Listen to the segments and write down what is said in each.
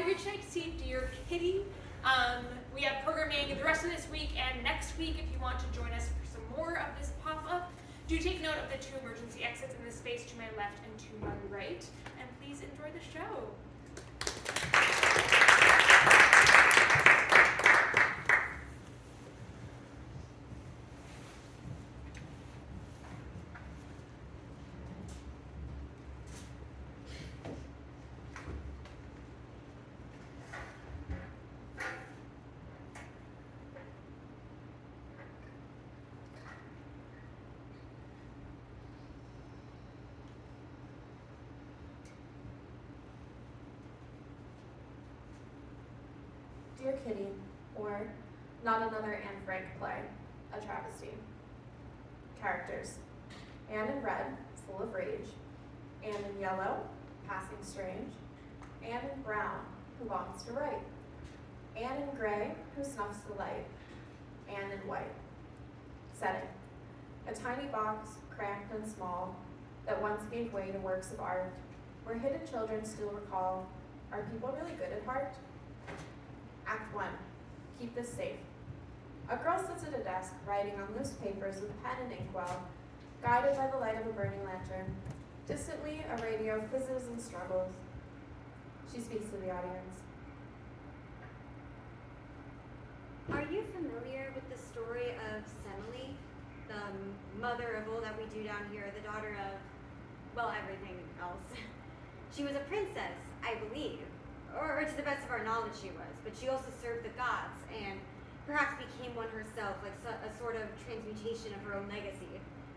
reached night to see Dear Kitty. We have programming the rest of this week and next week if you want to join us for some more of this pop-up. Do take note of the 2 emergency exits in the space to my left and to my right, and please enjoy the show. Dear Kitty, or Not Another Anne Frank Play, a travesty. Characters: Anne in red, full of rage; Anne in yellow, passing strange; Anne in brown, who wants to write; Anne in gray, who snuffs the light; Anne in white. Setting: a tiny box, cramped and small, that once gave way to works of art, where hidden children still recall, are people really good at heart? Act 1. Keep this safe. A girl sits at a desk, writing on loose papers with pen and inkwell, guided by the light of a burning lantern. Distantly, a radio fizzes and struggles. She speaks to the audience. Are you familiar with the story of Semele, the mother of all that we do down here, the daughter of, well, everything else? She was a princess, I believe. Or to the best of our knowledge she was, but she also served the gods and perhaps became one herself, like a sort of transmutation of her own legacy.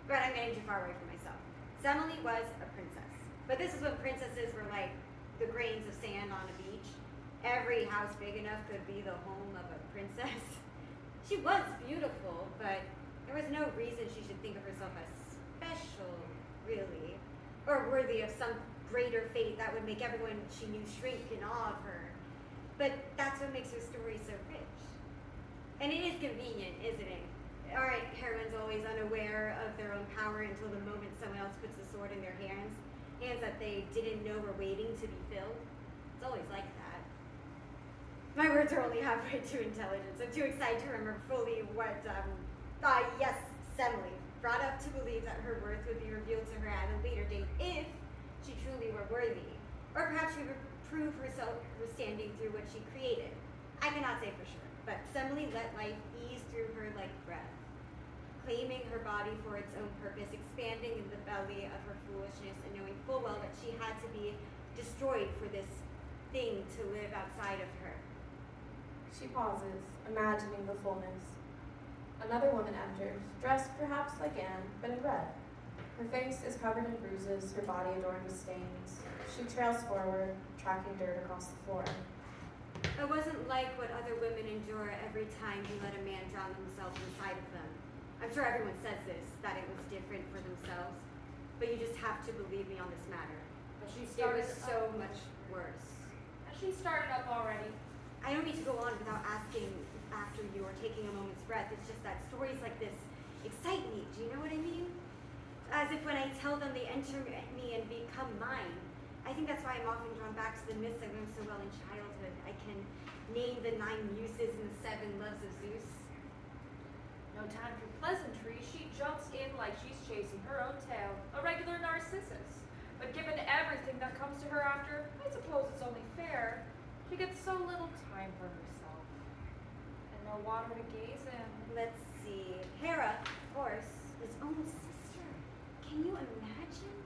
But I'm getting too far away from myself. Semele was a princess. But this is when princesses were like the grains of sand on a beach. Every house big enough could be the home of a princess. She was beautiful, but there was no reason she should think of herself as special, really, or worthy of some greater fate that would make everyone she knew shrink in awe of her. But that's what makes her story so rich. And it is convenient, isn't it? Aren't heroines always unaware of their own power until the moment someone else puts the sword in their hands that they didn't know were waiting to be filled? It's always like that. My words are only halfway to intelligence. I'm too excited to remember fully what, yes, Semele, brought up to believe that her worth would be revealed to her at a later date if she truly were worthy, or perhaps she would prove herself standing through what she created. I cannot say for sure, but Semele let life ease through her like breath, claiming her body for its own purpose, expanding in the belly of her foolishness, and knowing full well that she had to be destroyed for this thing to live outside of her. She pauses, imagining the fullness. Another woman enters, dressed perhaps like Anne, but in red. Her face is covered in bruises, her body adorned with stains. She trails forward, tracking dirt across the floor. It wasn't like what other women endure every time he let a man drown himself inside of them. I'm sure everyone says this, that it was different for themselves, but you just have to believe me on this matter. But she It started was so much worse. And she started up already. I don't need to go on without asking after you or taking a moment's breath. It's just that stories like this excite me. Do you know what I mean? As if when I tell them they enter me and become mine. I think that's why I'm often drawn back to the myths I learned so well in childhood. I can name the 9 muses and the 7 loves of Zeus. No time for pleasantry, she jumps in like she's chasing her own tail, a regular Narcissus. But given everything that comes to her after, I suppose it's only fair. She gets so little time for herself. And no water to gaze in. Let's see. Hera, of course, his own sister. Can you imagine?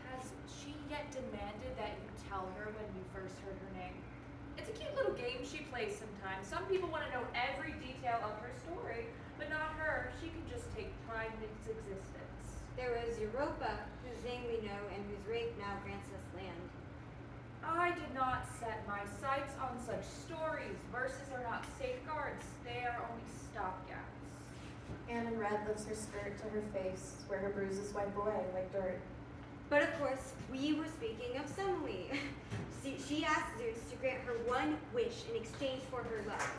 Has she yet demanded that you tell her when you first heard her name? It's a cute little game she plays sometimes. Some people want to know every detail of her story, but not her. She can just take pride in its existence. There was Europa, whose name we know and whose rape now grants us land. I did not set my sights on such stories. Verses are not safeguards. They are only stopgaps. Anne in red lifts her skirt to her face, where her bruises wipe away like dirt. But of course, we were speaking of Semele. She asked Zeus to grant her one wish in exchange for her love.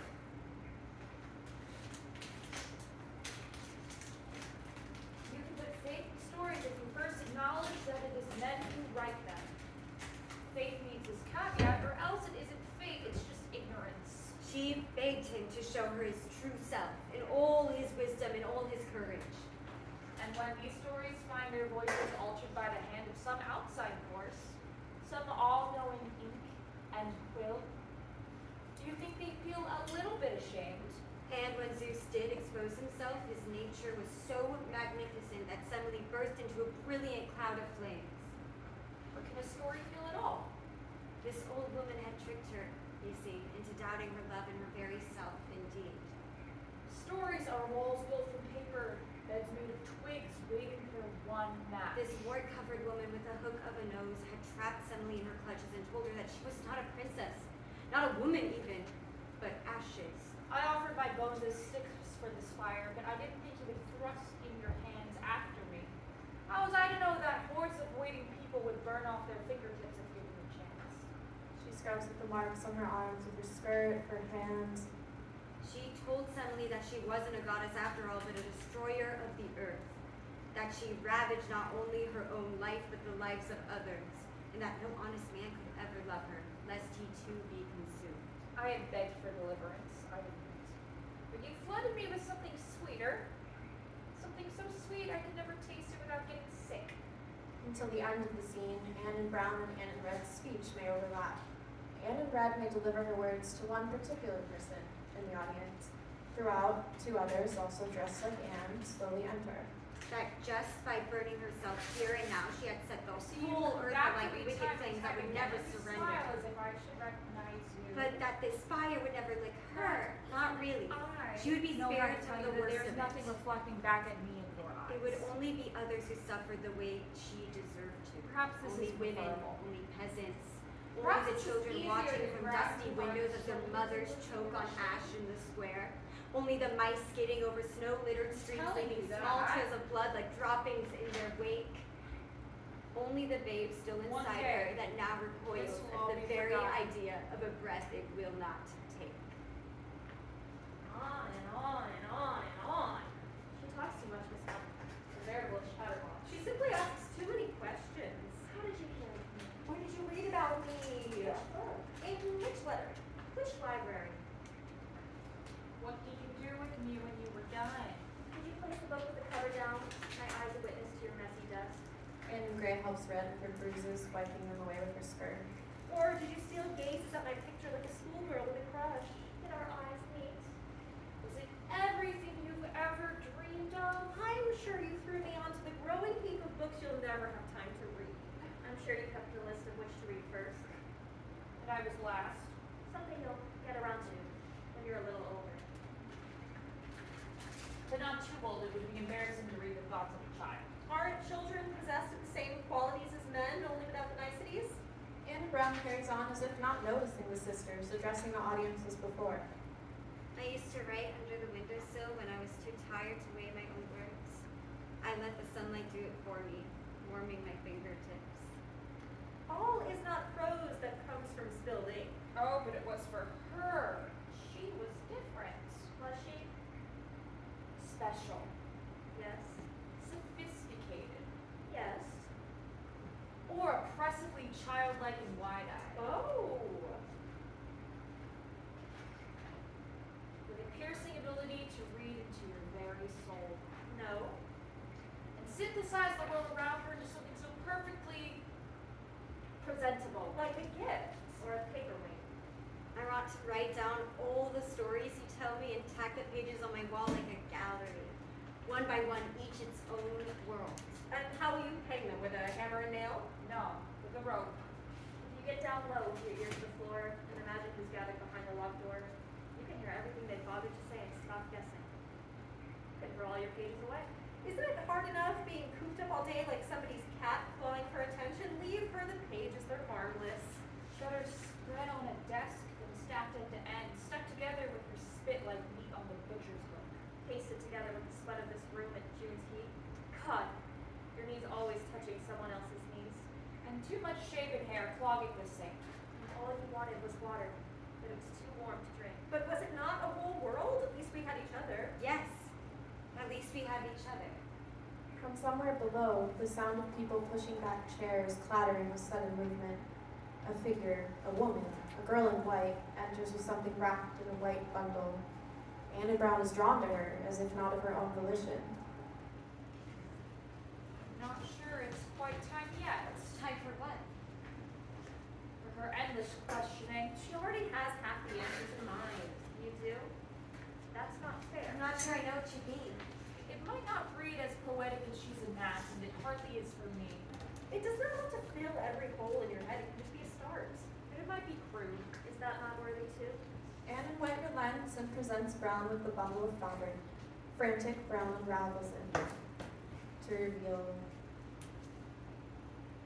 You can put faith in stories if you first acknowledge that it is meant show her his true self, in all his wisdom, in all his courage. And when these stories find their voices altered by the hand of some outside force, some all-knowing ink and quill, do you think they feel a little bit ashamed? And when Zeus did expose himself, his nature was so magnificent that Semele burst into a brilliant cloud of flames. Or can a story feel at all? This old woman had tricked her, you see, into doubting her love and her very self, indeed. Stories are walls built from paper, beds made of twigs, waiting for one match. This wart-covered woman with a hook of a nose had trapped Semele in her clutches and told her that she was not a princess, not a woman even, but ashes. I offered my bones as sticks for this fire, but I didn't think you would thrust in your hands after me. How was I to know that hordes of waiting people would burn off their fingertips if given a chance? She scrubs at the marks on her arms with her skirt, her hands. She told Semele that she wasn't a goddess after all, but a destroyer of the earth. That she ravaged not only her own life, but the lives of others. And that no honest man could ever love her, lest he too be consumed. I had begged for deliverance, I admit. But you flooded me with something sweeter. Something so sweet I could never taste it without getting sick. Until the end of the scene, Anne in Brown and Anne in Red's speech may overlap. Anne in Red may deliver her words to one particular person in the audience. Throughout, two others, also dressed like Anne, slowly enter. That just by burning herself here and now, she had set the So you whole earth back alight to with me wicked time and flames that time would again, never and you surrender. smile as if I should recognize you. But that this fire would never lick her. Not really. I She would be know how to spared tell from you the that worst there's of nothing it. reflecting back at me in your eyes. It would only be others who suffered the way she deserved to. Perhaps this only is women, preferable. only peasants, Perhaps only the it's children easier watching to from grab dusty people windows by as their the mothers shoulders choke on and ash in the square. Only the mice skating over snow-littered streets, telling leaving you small that. trails of blood like droppings in their wake. Only the babe still One inside day, her that now recoils this will at all the be very forgotten. idea of a breath it will not take. On and on and on and on. She talks too much, Miss Hunt. A veritable chatterbox. She simply asks too many questions. How did you hear me? Where did you read about me? In which letter? Which library? What did you do with me when you were done? Did you place the book with the cover down? My eyes a witness to your messy dust. Anne in Gray helps Red with her bruises, wiping them away with her skirt. Or did you steal gazes at my picture like a schoolgirl with a crush? Did our eyes meet? Was it everything you've ever dreamed of? I'm sure you threw me onto the growing heap of books you'll never have time to read. I'm sure you kept a list of which to read first. And I was last. Something you'll get around to when you're a little older. But not too old, it would be embarrassing to read the thoughts of a child. Aren't children possessed of the same qualities as men, only without the niceties? Anne in Brown carries on as if not noticing the sisters, addressing the audience as before. I used to write under the windowsill when I was too tired to weigh my own words. I let the sunlight do it for me, warming my fingertips. All is not prose that comes from spilled ink. Oh, but it was for her. She was different. Was she? Special. Yes. Sophisticated. Yes. Or oppressively childlike and wide-eyed. Oh. With a piercing ability to read into your very soul. No. And synthesize the world around her into something so perfectly presentable. Like a gift or a paperweight. I want to write down all the stories you tell me and tack the pages on my wall like a gallery. One by one, each its own world. And how will you hang them? With a hammer and nail? No, with a rope. If you get down low with your ears to the floor and imagine who's gathered behind the locked door, you can hear everything they bothered to say and stop guessing. You can throw all your pages away. Isn't it hard enough being cooped up all day like somebody's cat clawing for attention? Leave her the pages, they're harmless. Shutters spread on a desk and stacked end to end, stuck together with her spit like meat on the butcher's hook. Pasted together with the sweat of this room at June's heat. God, your knees always touching someone else's knees. And too much shaven hair clogging the sink. And all you wanted was water, but it was too warm to drink. But was it not a whole world? At least we had each other. Yes, at least we have each other. From somewhere below, the sound of people pushing back chairs, clattering with sudden movement. A figure, a woman, a girl in white, enters with something wrapped in a white bundle. Anne and Brown is drawn to her, as if not of her own volition. Not sure it's quite time yet. Time for what? For her endless questioning. She already has half the answers in mind. You do? That's not fair. I'm not sure I know what you mean. It might not read as poetic as she's imagined. It hardly is for me. It does not have to fill every hole in your head. It can just be a start. But it might be crude. Is that not worthy too? Anne and White relents and presents Brown with the bundle of fabric. Frantic, Brown unravels it to reveal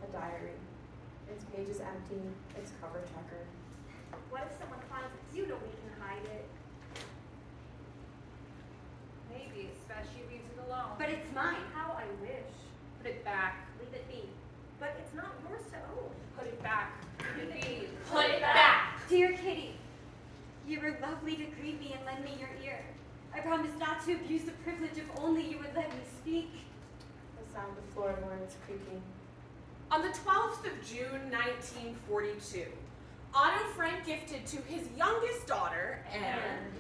a diary. Its page is empty, its cover checkered. What if someone finds it? You know we can hide it. Maybe, especially if leaves it alone. But it's mine. How I wish. Put it back. Leave it be. But it's not yours to own. Put it back. Put it be. Put Put it it back. back. Dear Kitty, you were lovely to greet me and lend me your ear. I promise not to abuse the privilege if only you would let me speak. The sound of floorboards creaking. On the 12th of June, 1942, Otto Frank gifted to his youngest daughter, Anne,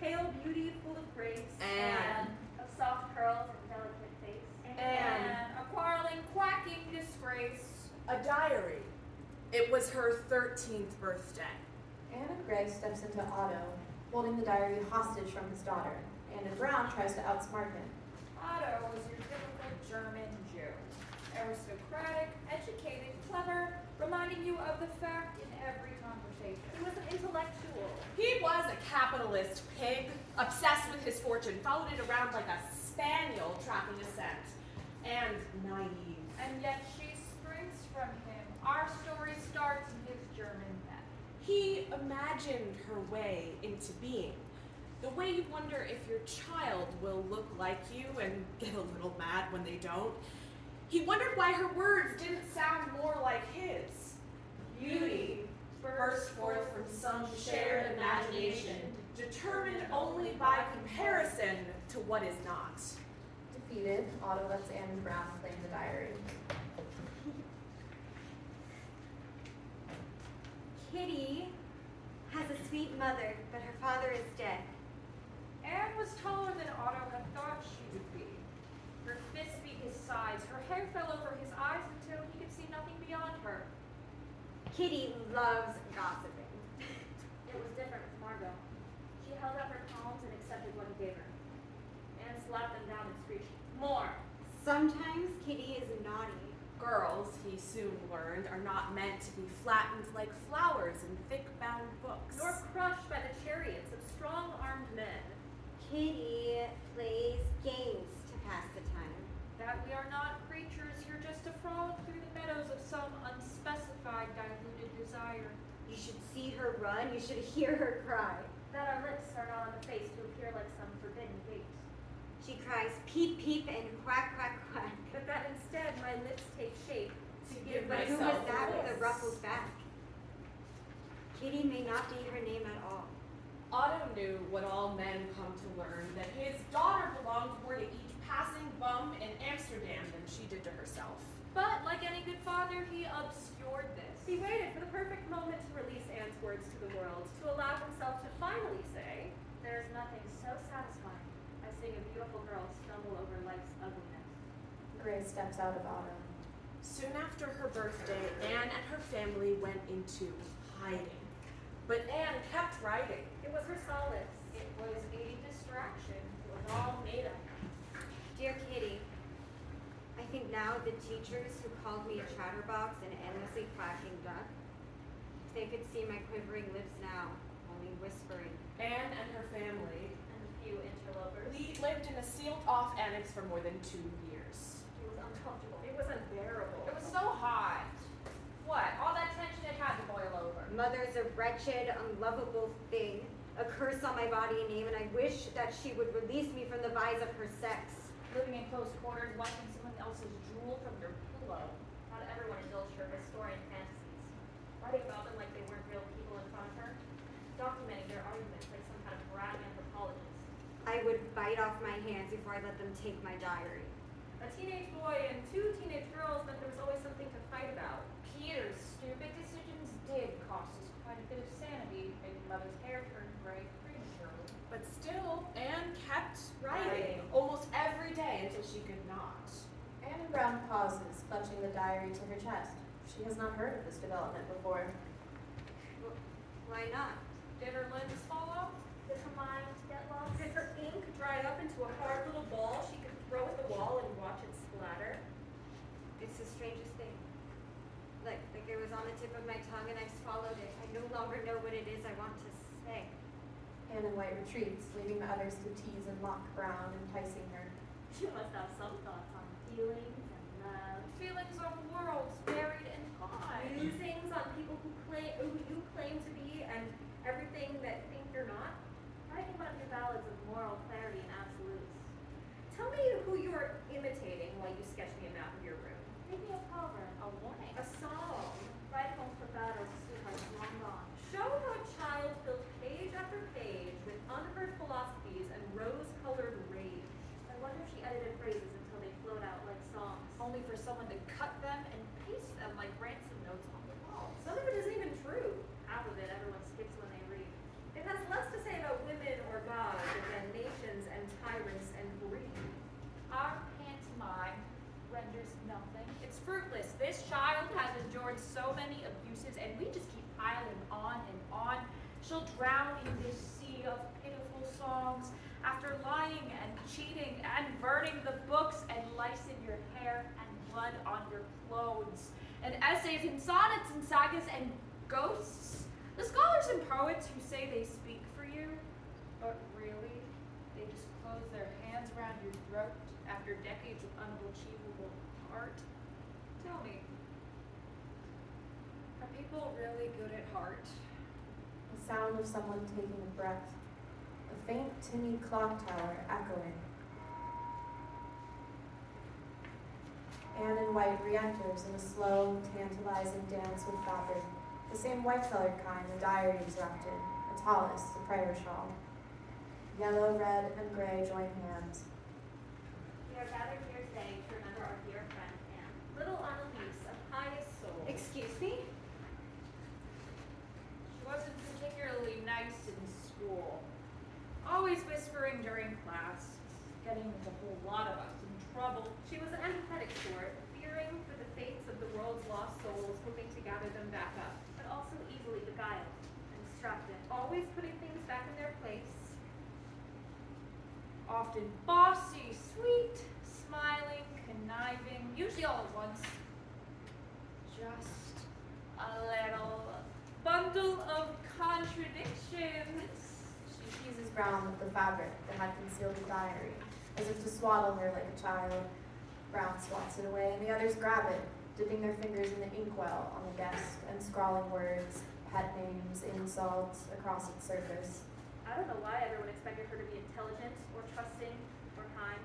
Pale beauty full of grace. Anne, Of soft curls and delicate face. And a quarreling, quacking disgrace. a diary. It was her 13th birthday. Anne and Greg steps into Otto, holding the diary hostage from his daughter. Anne and Brown tries to outsmart him. Otto was your typical German Jew. Aristocratic, educated, clever, reminding you of the fact in every conversation. He was an intellectual. He was a capitalist pig, obsessed with his fortune, followed it around like a spaniel tracking a scent, and naive. And yet she springs from him. Our story starts in his German bed. He imagined her way into being. The way you wonder if your child will look like you and get a little mad when they don't. He wondered why her words didn't sound more like his. Beauty burst forth from some shared imagination, determined only by comparison to what is not. Defeated, Otto lets Anne and Brown claim the diary. Kitty has a sweet mother, but her father is dead. Anne was taller than Otto had thought she would be. Her fists beat his sides. Her hair fell over his eyes until he could see nothing beyond her. Kitty loves gossiping. It was different with Margot. She held out her palms and accepted what he gave her. Anne slapped them down and screeched, "More!" Sometimes Kitty is naughty. Girls, he soon learned, are not meant to be flattened like flowers in thick-bound books. Nor crushed by the chariots of strong-armed men. Kitty plays games to pass the time. That we are not creatures here just to frolic through the meadows of some unspecified diluted desire. You should see her run, you should hear her cry. That our lips start all on the face to appear like some forbidden gate. She cries peep peep and quack quack quack. But that instead my lips take shape To give But who myself was that a with a voice. ruffled back? Kitty may not be her name at all. Otto knew what all men come to learn, that his daughter belonged more to each passing bum in Amsterdam than she did to herself. But like any good father, he obscured this. He waited for the perfect moment to release Anne's words to the world, to allow himself to finally say, "There is nothing so satisfying as seeing a beautiful girl stumble over life's ugliness." Gray steps out of Otto. Soon after her birthday, Anne and her family went into hiding. But Anne kept writing. It was her solace. It was a distraction. It was all made up. Dear Kitty, I think now of the teachers who called me a chatterbox and endlessly quacking duck. If they could see my quivering lips now, only whispering. Anne and her family. And a few interlopers. We lived in a sealed-off annex for more than 2 years. It was uncomfortable. It was unbearable. It was so hot. What? All that tension, it had to boil over. Mother's a wretched, unlovable thing, a curse on my body and name, and I wish that she would release me from the vice of her sex. Living in close quarters, watching someone else's drool from your pillow. Not everyone indulged her historian fantasies. Writing about them like they weren't real people in front of her. Documenting their arguments like some kind of brat anthropologist. I would bite off my hands before I let them take my diary. A teenage boy and 2 teenage girls meant there was always something to fight about. Peter's stupid decisions did cost us quite a bit of sanity, making Mother's hair turn gray prematurely. But still, Anne kept writing almost every day until she could not. Anne Brown pauses, clutching the diary to her chest. She has not heard of this development before. Why not? Did her limbs fall off? Did her mind get lost? Did her ink dry up into a hard little ball she could throw at the wall and watch it splatter? It's the strangest thing. Like it was on the tip of my tongue and I swallowed it. I no longer know what it is I want to say. Anne and White retreats, leaving the others to tease and mock Brown, enticing her. She must have some thoughts on feelings and love. Feelings on worlds buried in time. Musings on people who you claim to be and everything that think you're not. Writing one of your ballads of moral clarity and absolutes. Tell me who you are imitating while you sketch me a map of your room. Maybe a proverb, a warning. A song. Write home for battles, sweethearts long gone. Show how a child filled page after page with unheard philosophies and rose-colored rage. I wonder if she edited phrases until they flowed out like songs. Only for someone to cut them and paste them like ransom notes on the walls. Some of it isn't even true. Half of it everyone skips when they read. It has less to say about women or God than nations and tyrants and greed. Our pantomime renders nothing. It's fruitless. This child has endured so many abuses, and we just keep piling on and on. She'll drown in this sea of pitiful songs after lying and cheating and burning the books and lice in your hair and blood on your clothes, and essays and sonnets and sagas and ghosts. The scholars and poets who say they speak for you, but really, they just close their hands around your throat after decades of unachievable art. Tell me, are people really good at heart? The sound of someone taking a breath. A faint, tinny clock tower echoing. Anne and White re-enters in a slow, tantalizing dance with fabric, the same white-colored kind the diary is wrapped in, a tallis, a prayer shawl. Yellow, red, and gray join hands. We are gathered here today to remember our dear friend Anne, little Annalise, a pious soul. Excuse me? She wasn't particularly nice in school. Always whispering during class, getting a whole lot of us in trouble. She was an empathetic sort, fearing for the fates of the world's lost souls, hoping to gather them back up, but also easily beguiled and distracted, always putting things back in their place. Often bossy, sweet, smiling, conniving, usually all at once. Just a little bundle of contradictions. She teases Brown with the fabric that had concealed the diary, as if to swaddle her like a child. Brown swats it away, and the others grab it, dipping their fingers in the inkwell on the desk and scrawling words, pet names, insults across its surface. I don't know why everyone expected her to be intelligent or trusting or kind.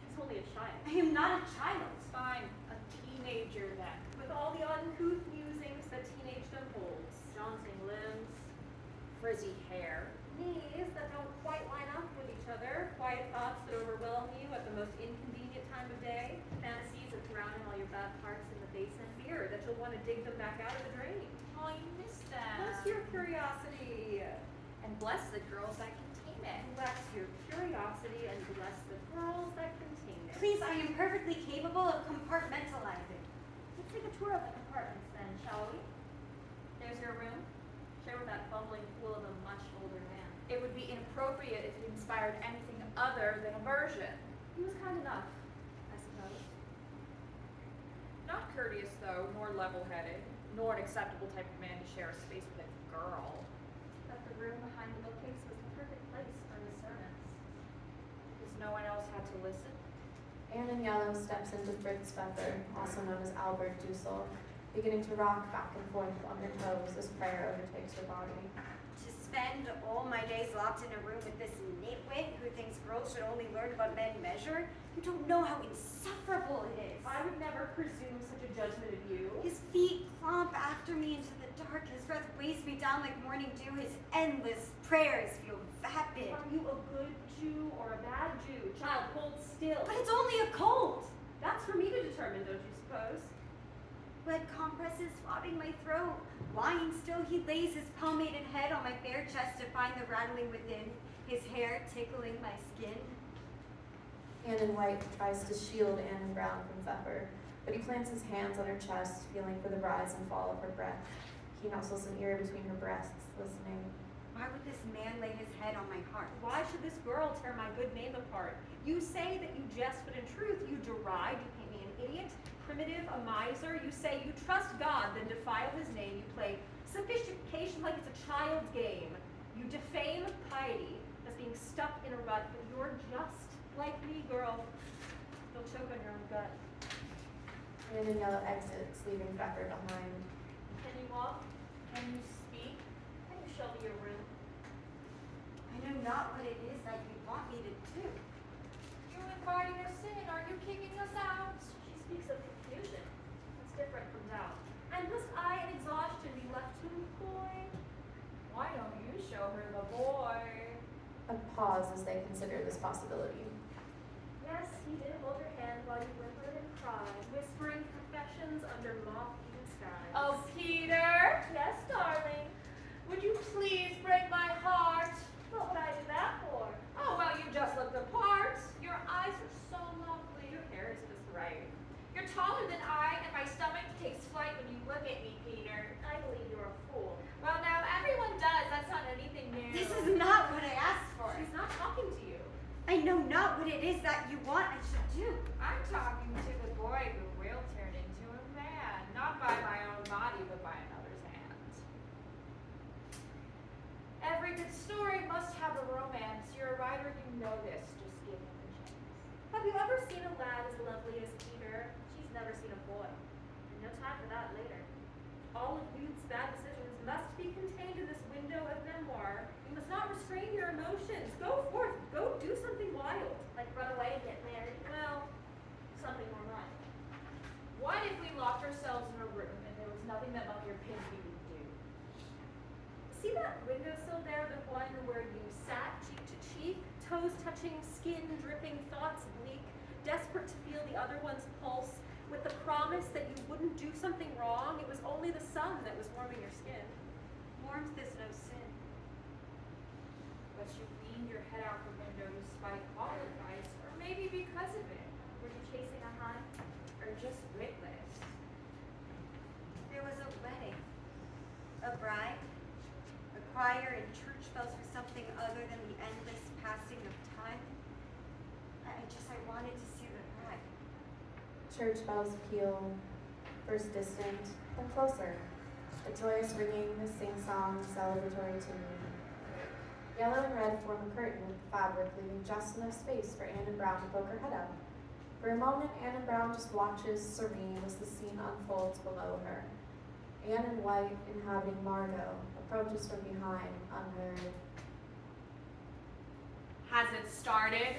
She's only a child. I am not a child. Fine, a teenager then. With all the uncouth musings that teenagedom holds, jaunting limbs, Frizzy hair. knees that don't quite line up with each other, quiet thoughts that overwhelm you at the most inconvenient time of day, fantasies of drowning all your bad parts in the basin, fear that you'll want to dig them back out of the drain. Oh, you missed that. Bless your curiosity. And bless the girls that contain it. Bless your curiosity and bless the girls that contain it. Please, I am perfectly capable of compartmentalizing. Let's take a tour of the compartments then, shall we? There's your room. Share with that bumbling fool of a much older man. It would be inappropriate if it inspired anything other than aversion. He was kind enough, I suppose. Not courteous, though, nor level-headed, nor an acceptable type of man to share a space with a girl. But the room behind the bookcase was the perfect place for his sermons. Because no one else had to listen. Anne in yellow steps into Fritz Pfeffer, also known as Albert Dussel, beginning to rock back and forth on her toes as prayer overtakes her body. To spend all my days locked in a room with this nitwit who thinks girls should only learn what men measure? You don't know how insufferable it is. I would never presume such a judgment of you. His feet clomp after me into the dark. His breath weighs me down like morning dew. His endless prayers feel vapid. Are you a good Jew or a bad Jew? Child, hold still. But it's only a cold. That's for me to determine, don't you suppose? Blood compresses swabbing my throat. Lying still, he lays his pomaded head on my bare chest to find the rattling within. his hair tickling my skin. Anne in White tries to shield Anne in Brown from Pfeffer, but he plants his hands on her chest, feeling for the rise and fall of her breath. He nuzzles an ear between her breasts, listening. Why would this man lay his head on my heart? Why should this girl tear my good name apart? You say that you jest, but in truth you deride. You paint me an idiot, primitive, a miser. You say you trust God, then defile his name. You play sophistication like it's a child's game. You defame piety as being stuck in a rut, but you're just like me, girl. You'll choke on your own gut. Anne and Yellow exits, leaving Pfeffer behind. Can you walk? Can you speak? Can you show me your room? I know not what it is that you want me to do. You're inviting us in. Are you kicking us out? She speaks of confusion. That's different from doubt. And must I in exhaustion be left to employ? Why don't you show her the boy? A pause as they consider this possibility. Yes, he did hold your hand while you whimpered and cried, whispering confessions under moth-eaten skies. Oh, Peter, Yes, darling. would you please break my heart? What would I do that for? Oh, well, you just look the part. Your eyes are so lovely. Your hair is just right. You're taller than I, and my stomach takes flight when you look at me, Peter. I believe you're a fool. Well, now, everyone does. That's not anything new. This is not what I asked for. She's not talking to you. I know not what it is that you want I should do. I'm talking to the boy who will turn into a man, not by my own body, but by another's hand. Every good story must have a romance. You're a writer, you know this. Just give him a chance. Have you ever seen a lad as lovely as Peter? She's never seen a boy. And no time for that later. All of youth's bad decisions must be contained in this window of memoir. You must not restrain your emotions. Go forth. Go do something wild. Like run away and get married. Well, Something more mild. what if we locked ourselves in a room and there was nothing that Mother Pins we could do? See that windowsill there, the one where you sat cheek to cheek, toes touching, skin dripping, thoughts bleak, desperate to feel the other one's pulse, with the promise that you wouldn't do something wrong. It was only the sun that was warming your skin. Warmth is no sin. But you leaned your head out the window despite all advice, or maybe because of it, Were you chasing a hunt? or just witless. There was a wedding. A bride. A choir in church bells for something other than the endless passing of time. I wanted to see the bride. Church bells peal, first distant, then closer. A joyous ringing, a sing-song, celebratory tune. Yellow and red form a curtain with the fabric, leaving just enough space for Anne and Brown to poke her head out. For a moment, Anne and Brown just watches, serene, as the scene unfolds below her. Anne in White, inhabiting Margot, approaches from behind, unheard. Has it started?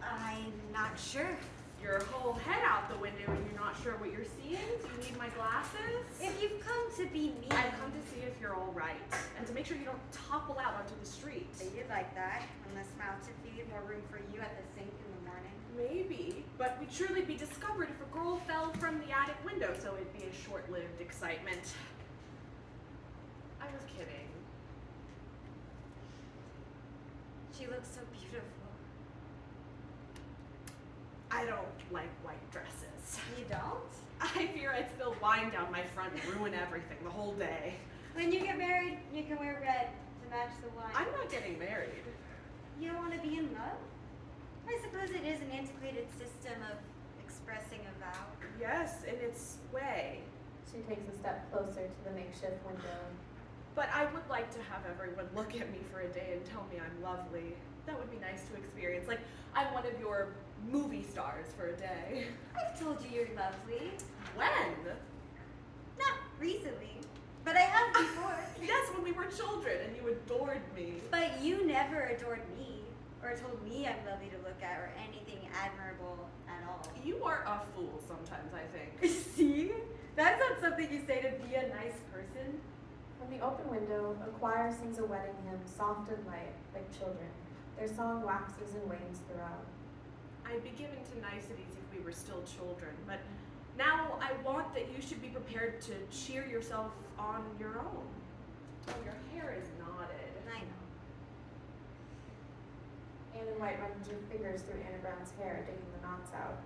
I'm not sure. Your whole head out the window and you're not sure what you're seeing? Do you need my glasses? If you've come to be me, I've come to see if you're all right and to make sure you don't topple out onto the street. you'd like that, unless mouth to feed, more room for you at the sink in the morning. Maybe, but we'd surely be discovered if a girl fell from the attic window, so it'd be a short-lived excitement. I was kidding. She looks so beautiful. I don't like white dresses. You don't? I fear I'd spill wine down my front and ruin everything the whole day. When you get married, you can wear red to match the wine. I'm not getting married. You don't want to be in love? I suppose it is an antiquated system of expressing a vow. Yes, in its way. She takes a step closer to the makeshift window. But I would like to have everyone look at me for a day and tell me I'm lovely. That would be nice to experience. Like, I'm one of your movie stars for a day. I've told you you're lovely. When? Not recently, but I have before. Yes, when we were children and you adored me. But you never adored me, or told me I'm lovely to look at, or anything admirable at all. You are a fool sometimes, I think. See? That's not something you say to be a nice person. From the open window, a choir sings a wedding hymn, soft and light, like children. Their song waxes and wanes throughout. I'd be given to niceties if we were still children, but now I want that you should be prepared to cheer yourself on your own. Oh, your hair is knotted. I know. Anne and White runs her fingers through Anna Brown's hair, digging the knots out.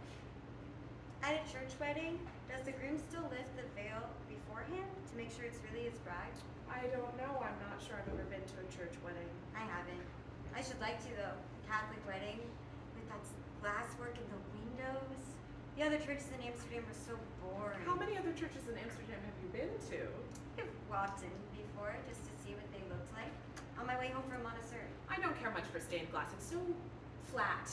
At a church wedding, does the groom still lift the veil beforehand to make sure it's really his bride? I don't know. I'm not sure I've ever been to a church wedding. I haven't. I should like to though. Catholic wedding with that glass work in the windows. The other churches in Amsterdam are so boring. How many other churches in Amsterdam have you been to? I've walked in before just to see what they looked like on my way home from Montessori. I don't care much for stained glass. It's so flat.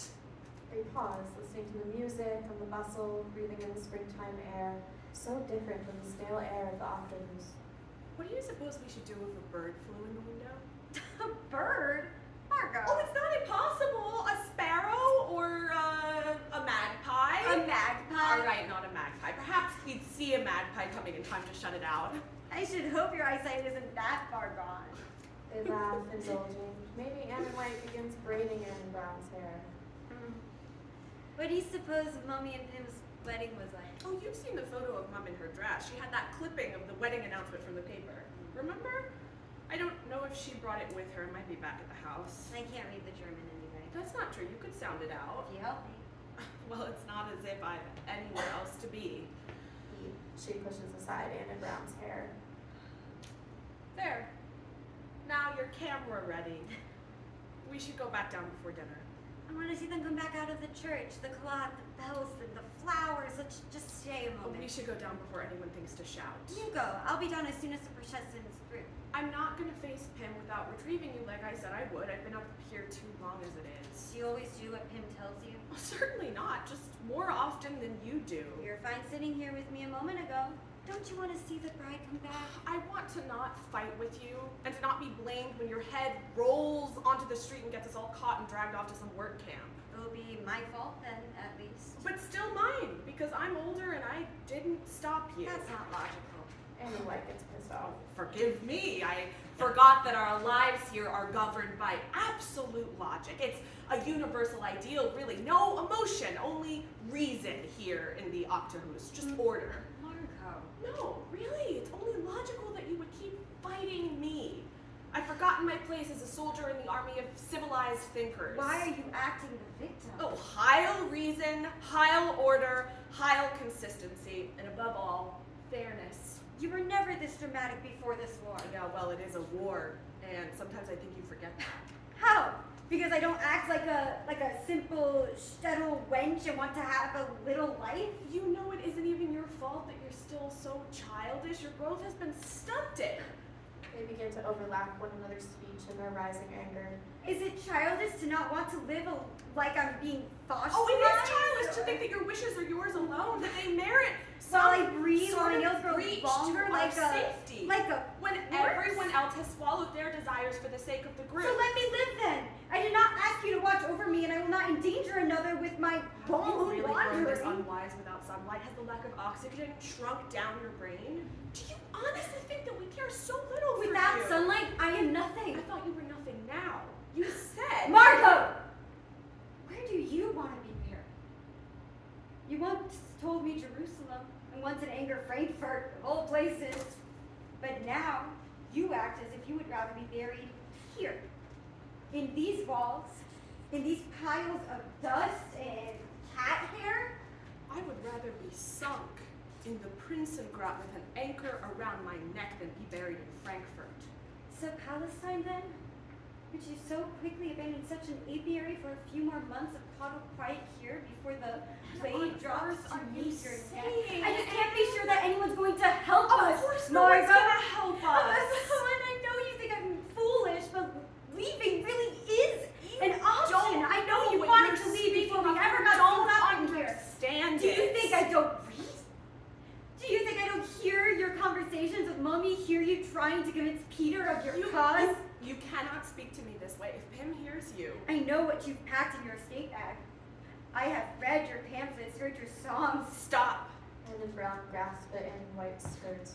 They pause, listening to the music and the bustle, breathing in the springtime air, so different from the stale air of the afternoons. What do you suppose we should do if a bird flew in the window? A bird? Margo. Oh, it's not impossible. A sparrow or a magpie? A magpie? All right, not a magpie. Perhaps we'd see a magpie coming in time to shut it out. I should hope your eyesight isn't that far gone. They laugh, indulging. Maybe Anne and White begins braiding Anne Brown's hair. What do you suppose Mommy and Pim's wedding was like? Oh, you've seen the photo of Mom in her dress. She had that clipping of the wedding announcement from the paper. Remember? I don't know if she brought it with her. It might be back at the house. I can't read the German anyway. That's not true. You could sound it out. If you help me. Well, it's not as if I have anywhere else to be. She pushes aside Anne Brown's hair. There. Now your camera ready. We should go back down before dinner. I want to see them come back out of the church. The cloth, the bells, the flowers. Let's just stay a moment. We should go down before anyone thinks to shout. You go. I'll be down as soon as the procession is through. I'm not going to face Pim without retrieving you like I said I would. I've been up here too long as it is. Do you always do what Pim tells you? Well, certainly not. Just more often than you do. You were fine sitting here with me a moment ago. Don't you want to see the bride come back? I want to not fight with you and to not be blamed when your head rolls onto the street and gets us all caught and dragged off to some work camp. It'll be my fault then, at least. But still mine, because I'm older and I didn't stop you. That's not logical. Anne and White gets pissed off. Forgive me, I forgot that our lives here are governed by absolute logic. It's a universal ideal, really. No emotion, only reason here in the Octahus, just order. Marco. No, really, it's only logical that you would keep fighting me. I've forgotten my place as a soldier in the army of civilized thinkers. Why are you acting the victim? Oh, Heil reason, Heil order, Heil consistency, and above all, fairness. You were never this dramatic before this war. Yeah, well, it is a war, and sometimes I think you forget that. How? Because I don't act like a simple shtetl wench and want to have a little life? You know it isn't even your fault that you're still so childish. Your growth has been stunted. They begin to overlap one another's speech in their rising anger. Is it childish to not want to live like I'm being fosterated? Oh, it is childish to think that your wishes are yours alone, that they merit While I breathe, sort my of nails grow breach longer, to like our safety. When everyone else has swallowed their desires for the sake of the group. So let me live then. I did not ask you to watch over me, and I will not endanger another with my You bone really grown this wandering. unwise without sunlight? Has the lack of oxygen shrunk down your brain? Do you honestly think that we care so little for Without you? sunlight, I am I nothing. thought you were nothing now. You said... Marco! Where do you want to be buried? You once told me Jerusalem, and once in anger Frankfurt, of all places. But now, you act as if you would rather be buried here. In these walls, in these piles of dust and cat hair. I would rather be sunk in the Prinsengracht with an anchor around my neck than be buried in Frankfurt. So Palestine then? Would you so quickly abandon such an apiary for a few more months of total quiet here before the blade drops to meet your neck? saying? I just can't be sure that anyone's going to help us. Of course no one's Margo. gonna help us. And I know you think I'm foolish, but leaving really is an option. I know you what wanted you're to leave before we speaking of. ever You got don't settled up in here. understand Do you it. think I don't read? Do you think I don't hear your conversations with Mommy, hear you trying to convince Peter of your cause? You cannot speak to me this way. If Pim hears you... I know what you've packed in your escape bag. I have read your pamphlets, heard your songs. Stop. Anne Brown grasps it in White's skirts.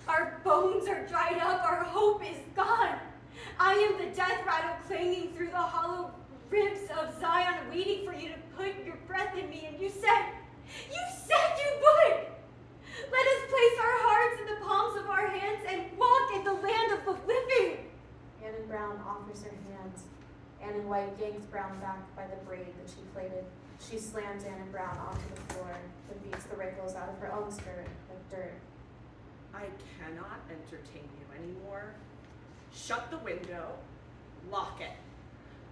Our bones are dried up, our hope is gone. I am the death rattle clanging through the hollow ribs of Zion, waiting for you to put your breath in me, and you said you would! Let us place our hearts in the palms of our hands and walk in the land of the living! Anne Brown offers her hands. Anne and White gangs Brown back by the braid that she plaited. She slams Anne and Brown onto the floor and beats the wrinkles out of her own skirt like dirt. I cannot entertain you anymore. Shut the window. Lock it.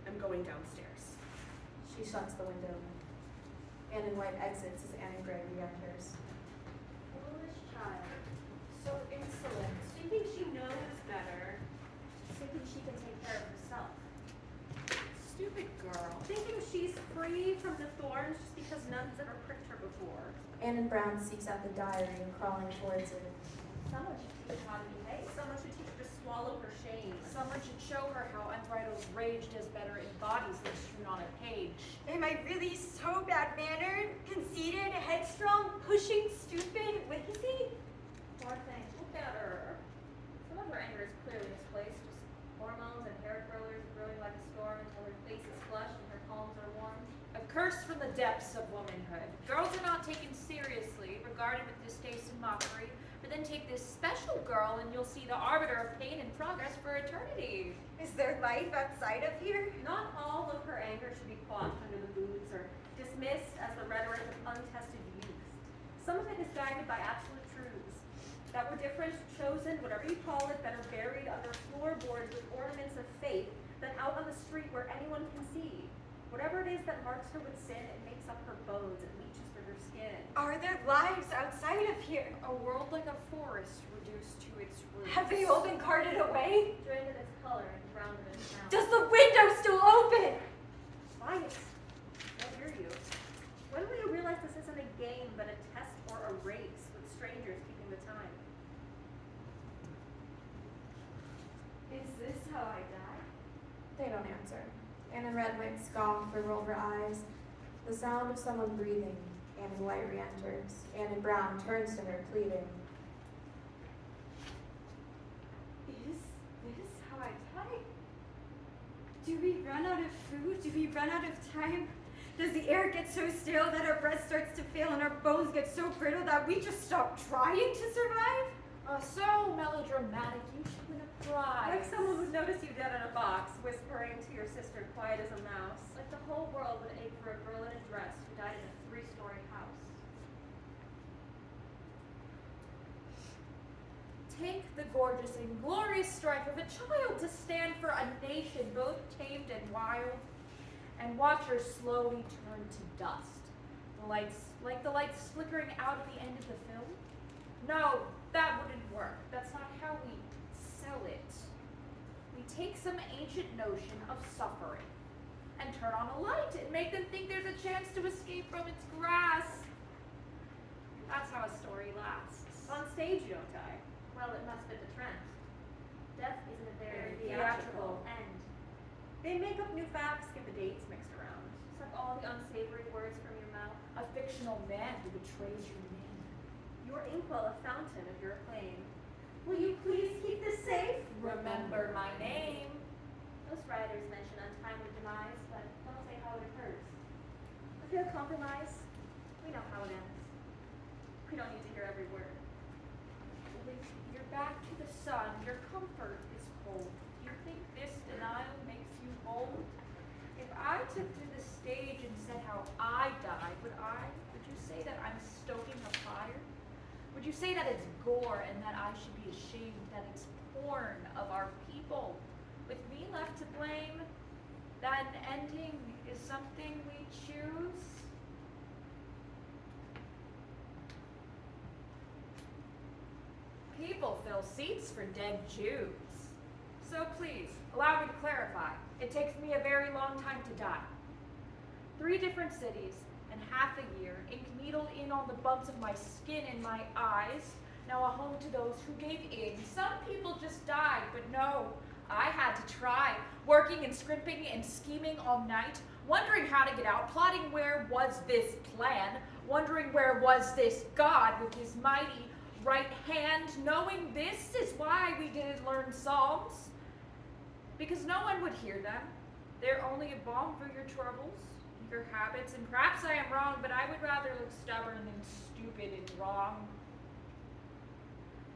I'm going downstairs. She shuts the window. Anne in white exits as Anne in gray re-enters. Foolish child. So insolent. Thinking she knows better. Thinking she can take care of herself. Stupid girl. Thinking she's free from the thorns just because none's ever pricked her before. Anne and Brown seeks out the diary, crawling towards it. Someone should teach her how to behave. Someone should teach her to swallow her shame. Someone should show her how unbridled rage does better in bodies than strewn on a page. Am I really so bad-mannered, conceited, headstrong, pushing, stupid, lazy? Poor thing. Look at her. Some of her anger is clearly misplaced. Just hormones and hair curlers brewing like a storm until her face is flushed and her palms are warm. A curse from the depths of womanhood. Girls are not taken seriously, regarded with distaste and mockery. But then take this special girl and you'll see the arbiter of pain and progress for eternity. Is there life outside of here? Not all of her anger should be quashed under the boots or dismissed as the rhetoric of untested youth. Some of it is guided by absolute truths that were different, chosen, whatever you call it, that are buried under floorboards with ornaments of faith, than out on the street where anyone can see. Whatever it is that marks her with sin, it makes up her bones, it leaches for her skin. Are there lives outside of here? A world like a forest reduced to its roots. Have they all been carted away? Drained of its color and drowned in its sound. Does the window still open? Quiet. I hear you. When will you realize this isn't a game, but a test or a race with strangers keeping the time? Is this how I die? They don't answer. Anne in red might scoff or roll her eyes. The sound of someone breathing. Anne in white re-enters. Anne in brown turns to her, pleading. Is this how I die? Do we run out of food? Do we run out of time? Does the air get so still that our breath starts to fail and our bones get so brittle that we just stop trying to survive? So melodramatic, you should win a prize. Like someone would notice you dead in a box, whispering to your sister, quiet as a mouse. Like the whole world would ache for a girl in a dress who died in a 3-story house. Take the gorgeous and glorious strife of a child to stand for a nation both tamed and wild, and watch her slowly turn to dust. The lights, like the lights flickering out at the end of the film? No, that wouldn't work. That's not how we sell it. We take some ancient notion of suffering and turn on a light and make them think there's a chance to escape from its grasp. That's how a story lasts. On stage, you don't die. Well, it must fit the trend. Death isn't a very Theatrical. end. They make up new facts, get the dates mixed around. Suck all the unsavory words from your mouth. A fictional man who betrays your name. Your inkwell a fountain of your acclaim. Will you please keep this safe? Remember my name. Most writers mention untimely demise, but don't say how it occurs. If you'll compromise, we know how it ends. We don't need to hear every word. With your back to the sun, your comfort is cold. Do you think this denial makes you bold? If I took to the stage and said how I died, would you say that I'm stoking a fire? Would you say that it's gore and that I should be ashamed that it's porn of our people? With me left to blame, that an ending is something we choose? People fill seats for dead Jews. So please, allow me to clarify. It takes me a very long time to die. 3 different cities and half a year, ink needled in on the bumps of my skin and my eyes. Now a home to those who gave in. Some people just died, but no, I had to try. Working and scrimping and scheming all night, wondering how to get out, plotting where was this plan, wondering where was this God with his mighty right hand, knowing this is why we didn't learn Psalms. Because no one would hear them. They're only a balm for your troubles, your habits, and perhaps I am wrong, but I would rather look stubborn than stupid and wrong.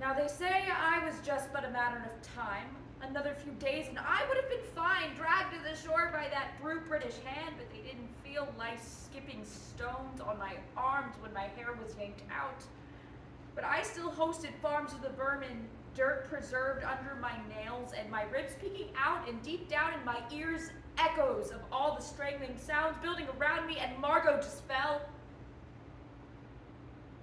Now they say I was just but a matter of time, Another few days and I would have been fine, dragged to the shore by that brute British hand, but they didn't feel nice skipping stones on my arms when my hair was yanked out. But I still hosted farms of the vermin, dirt preserved under my nails and my ribs peeking out, and deep down in my ears, echoes of all the strangling sounds building around me, and Margot just fell.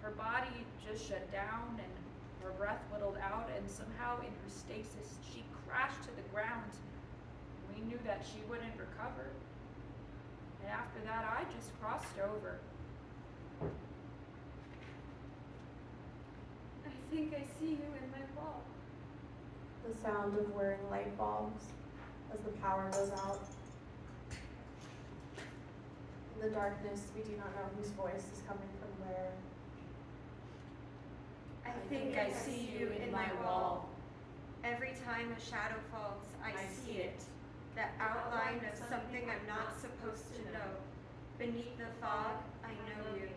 Her body just shut down, and her breath whittled out, and somehow in her stasis, she crashed to the ground. We knew that she wouldn't recover. And after that, I just crossed over. I think I see you in my wall. The sound of whirring light bulbs as the power goes out. In the darkness, we do not know whose voice is coming from where. I think I see you in my wall. Every time a shadow falls, I see it. The outline of something I'm not supposed to know. Beneath the fog, I know you.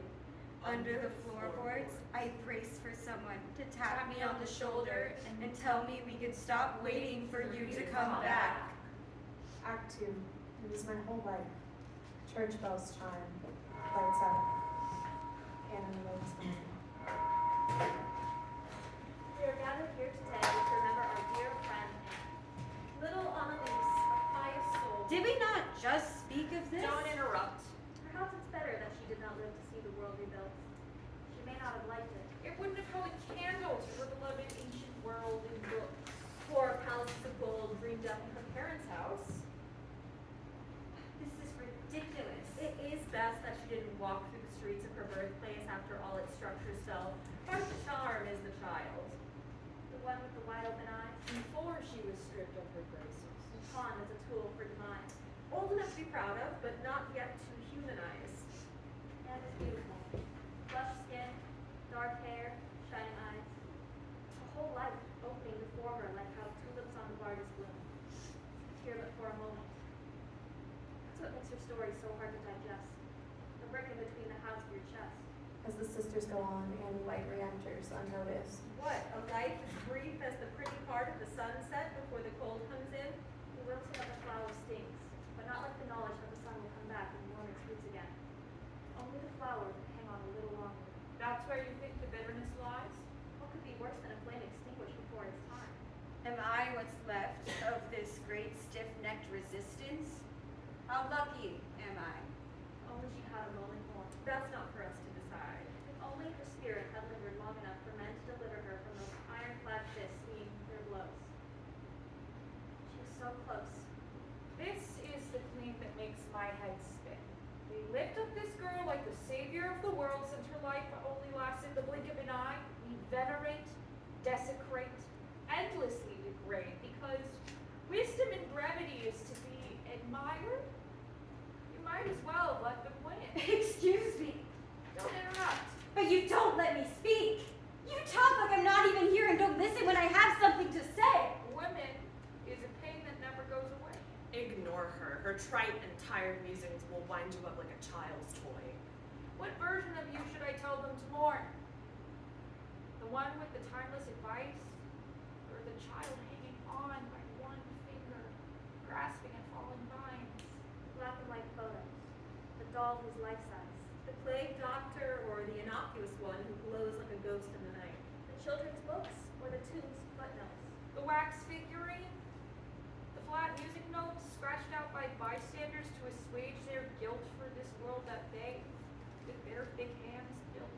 Under the floorboards, I brace for someone to tap me on the shoulder and tell me we could stop waiting for you to come back. Act 2. It is my whole life. Church bells chime. Lights out. Anna lights on. We are gathered here today to remember our dear friend, little Annalise, a pious soul. Did we not just speak of this? Don't interrupt. Perhaps it's better that she did not live to see the world rebuilt. She may not have liked it. It wouldn't have held a candle to her beloved ancient world in books. Poor palaces of gold dreamed up in her parents' house. This is ridiculous. It is best that she didn't walk through the streets of her birthplace after all its structures fell. Her charm is the child. The one with the wide open eyes. Before she was stripped of her graces. And pawned as a tool for demise. Old enough to be proud of, but not yet too humanized. And is beautiful. Flush skin, dark hair, shining eyes. A whole life opening before her like how tulips on the garden bloom. Here but for a moment. That's what makes her story so hard to digest. The brick in between the house of your chest. As the sisters go on, Annie White re-enters unnoticed. What, a life as brief as the pretty part of the sunset before the cold comes in? The wilting of the flower stings, but not like the knowledge that the sun will come back and warm its roots again. Only the flower will hang on a little longer. That's where you think the bitterness lies? What could be worse than a flame extinguished before its time? Am I what's left of this great stiff-necked resistance? How lucky am I? Only she had a moment more. That's not for us to decide. If only her spirit had lingered long enough for men to deliver her from those ironclad fists swinging their blows. She was so close. This is the claim that makes my head spin. We lift up this girl like the savior of the world since her life only lasted the blink of an eye. We venerate, desecrate, endlessly degrade, because wisdom and brevity is to be admired. You might as well have let them win. Excuse me, Don't interrupt. but you don't let me speak. You talk like I'm not even here and don't listen when I have something to say. Women is a pain that never goes away. Ignore her. Her trite and tired musings will wind you up like a child's toy. What version of you should I tell them to mourn? The one with the timeless advice? Or the child hanging on by one finger, grasping at falling vines? Black and white photos. The doll who's life size. The plague doctor or the innocuous one who glows like a ghost in the night? The children's books or the tomb's footnotes. The wax figurine? The flat music notes scratched out by bystanders to assuage their guilt for this world that they, with their thick hands, built?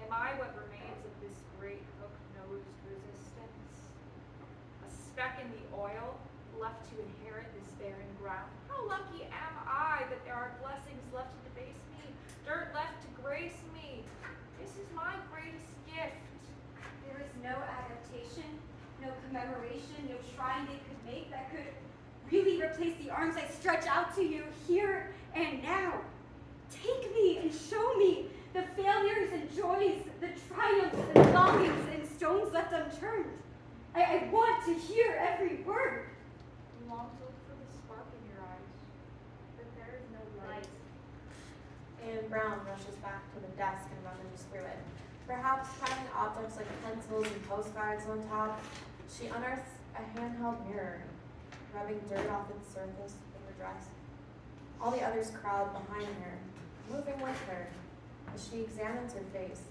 Am I what remains of this great hook-nosed resistance? A speck in the oil, left to inherit this barren ground? How lucky am I that there are blessings left to debase me, dirt left to grace me? This is my greatest gift. There is no adaptation, no commemoration, no shrine they could make that could really replace the arms I stretch out to you here and now. Take me and show me the failures and joys, the triumphs and longings and stones left unturned. I want to hear every word. You long to look for the spark in your eyes, but there is no light. Anne Brown rushes back to the desk and rummages through it. Perhaps finding objects like pencils and postcards on top, she unearths a handheld mirror, rubbing dirt off its surface with her dress. All the others crowd behind her, moving with her, as she examines her face.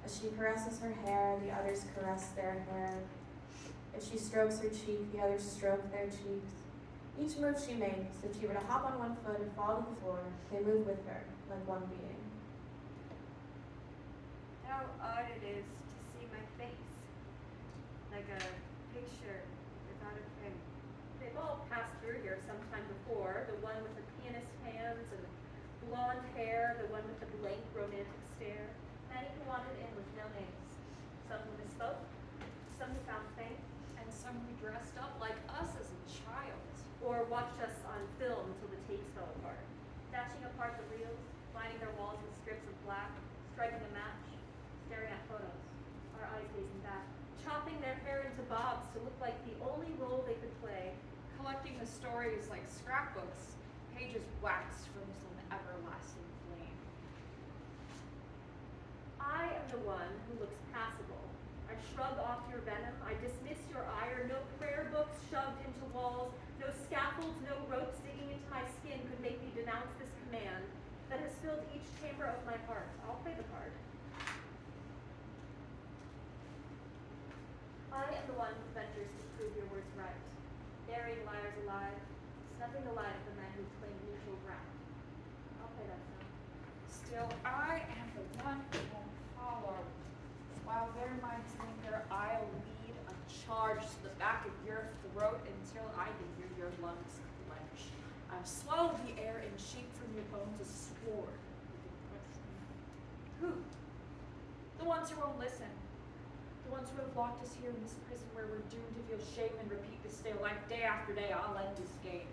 As she caresses her hair, the others caress their hair. If she strokes her cheek, the others stroke their cheeks. Each move she makes, if she were to hop on one foot and fall to the floor, they move with her, like one being. How odd it is to see my face. Like a picture without a frame. They've all passed through here sometime before. The one with the pianist hands and the blonde hair, the one with the blank romantic stare. Many who wandered in with no names. Some who misspoke, some who found fame, And some who dressed up like us as a child. or watched us on film until the tapes fell apart. Snatching apart the reels, lining their walls with strips of black, striking a match, staring at photos, our eyes gazing back, chopping their hair into bobs to look like the only role they could play. Collecting the stories like scrapbooks, pages waxed from some everlasting flame. I am the one who looks passable. I shrug off your venom, I dismiss your ire. No prayer books shoved into walls, no scaffolds, no ropes digging into my skin could make me denounce this command that has filled each chamber of my heart. I'll play the part. I am the one who ventures to prove your words right, burying liars alive, snuffing the light of the men who claim neutral ground. I'll play that sound. Still, I am the one who won't follow. While their minds linger, I'll lead a charge to the back of your throat until I can hear your lungs clench. I'll swallow the air and shake from your bones a sword. Who? The ones who won't listen. The ones who have locked us here in this prison where we're doomed to feel shame and repeat this stale life day after day. I'll end this game.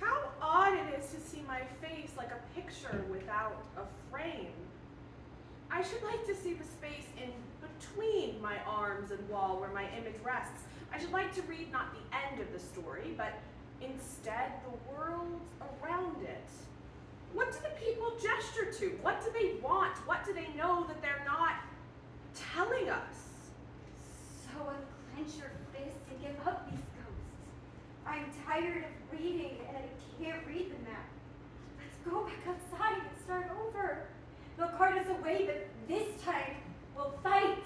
How odd it is to see my face like a picture without a frame. I should like to see the space in between my arms and wall where my image rests. I should like to read not the end of the story, but instead the world around it. What do the people gesture to? What do they want? What do they know that they're not telling us? So unclench your fist and give up these ghosts. I'm tired of reading and I can't read them now. Let's go back outside and start over. They'll cart us away, but this time we'll fight.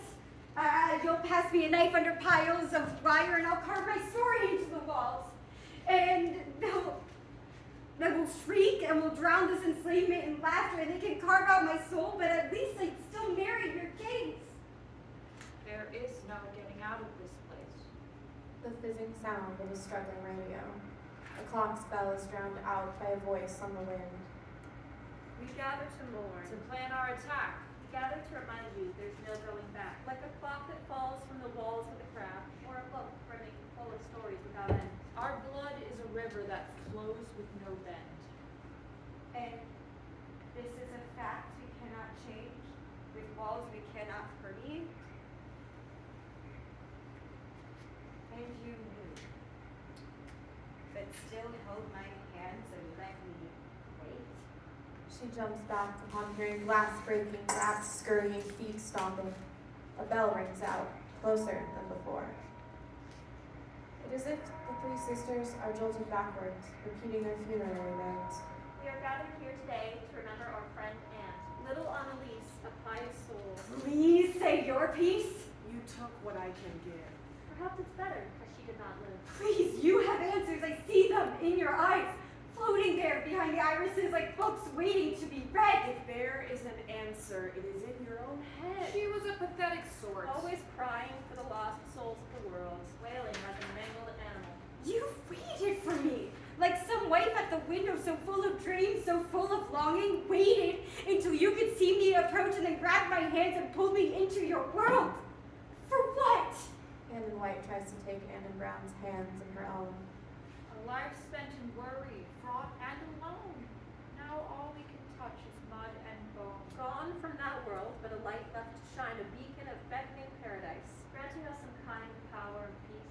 You'll pass me a knife under piles of wire and I'll carve my story into the walls. And they will shriek and will drown this enslavement in laughter. They can carve out my soul, but at least I'd still marry your kings. There is no getting out of this place. The fizzing sound of a struggling radio. The clock's bell is drowned out by a voice on the wind. We gather to mourn. To plan our attack. We gather to remind you there's no going back. Like a clock that falls from the walls with a crack, or a book brimming full of stories without end. Our blood is a river that flows with no bend. And this is a fact we cannot change, with walls we cannot permeate. And you knew, but still held my hands and let me wait. She jumps back upon hearing glass breaking, rats scurrying, feet stomping. A bell rings out, closer than before. It is as if the three sisters are jolted backwards, repeating their funerary rites. We are gathered here today to remember our friend Anne, little Annalise, a pious soul. Please say your piece. You took what I can give. Perhaps it's better, as she did not live. Please, you have answers. I see them in your eyes, floating there behind the irises like books waiting to be read. If there is an answer, it is in your own head. She was a pathetic sort. Always crying for the lost souls of the world, wailing like a mangled animal. You waited for me, like some wife at the window, so full of dreams, so full of longing, waited until you could see me approach and then grabbed my hands and pulled me into your world. For what? Anne in White tries to take Anne in Brown's hands in her own. A life spent in worry, fraught, and alone. Now all we can touch is mud and bone. Gone from that world, but a light left to shine, a beacon of beckoning paradise, granting us some kind power and peace,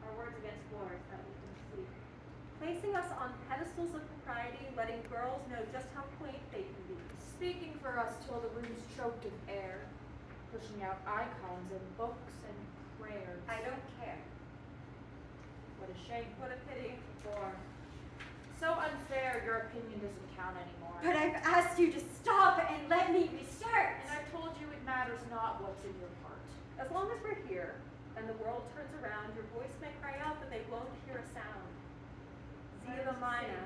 our words against wars that we can sleep. Placing us on pedestals of propriety, letting girls know just how quaint they can be. Speaking for us till the rooms choked of air. Pushing out icons and books and prayers. I don't care. What a shame, what a pity. For so unfair, your opinion doesn't count anymore. But I've asked you to stop and let me restart. And I've told you it matters not what's in your heart. As long as we're here and the world turns around, your voice may cry out, but they won't hear a sound. Zila Mina,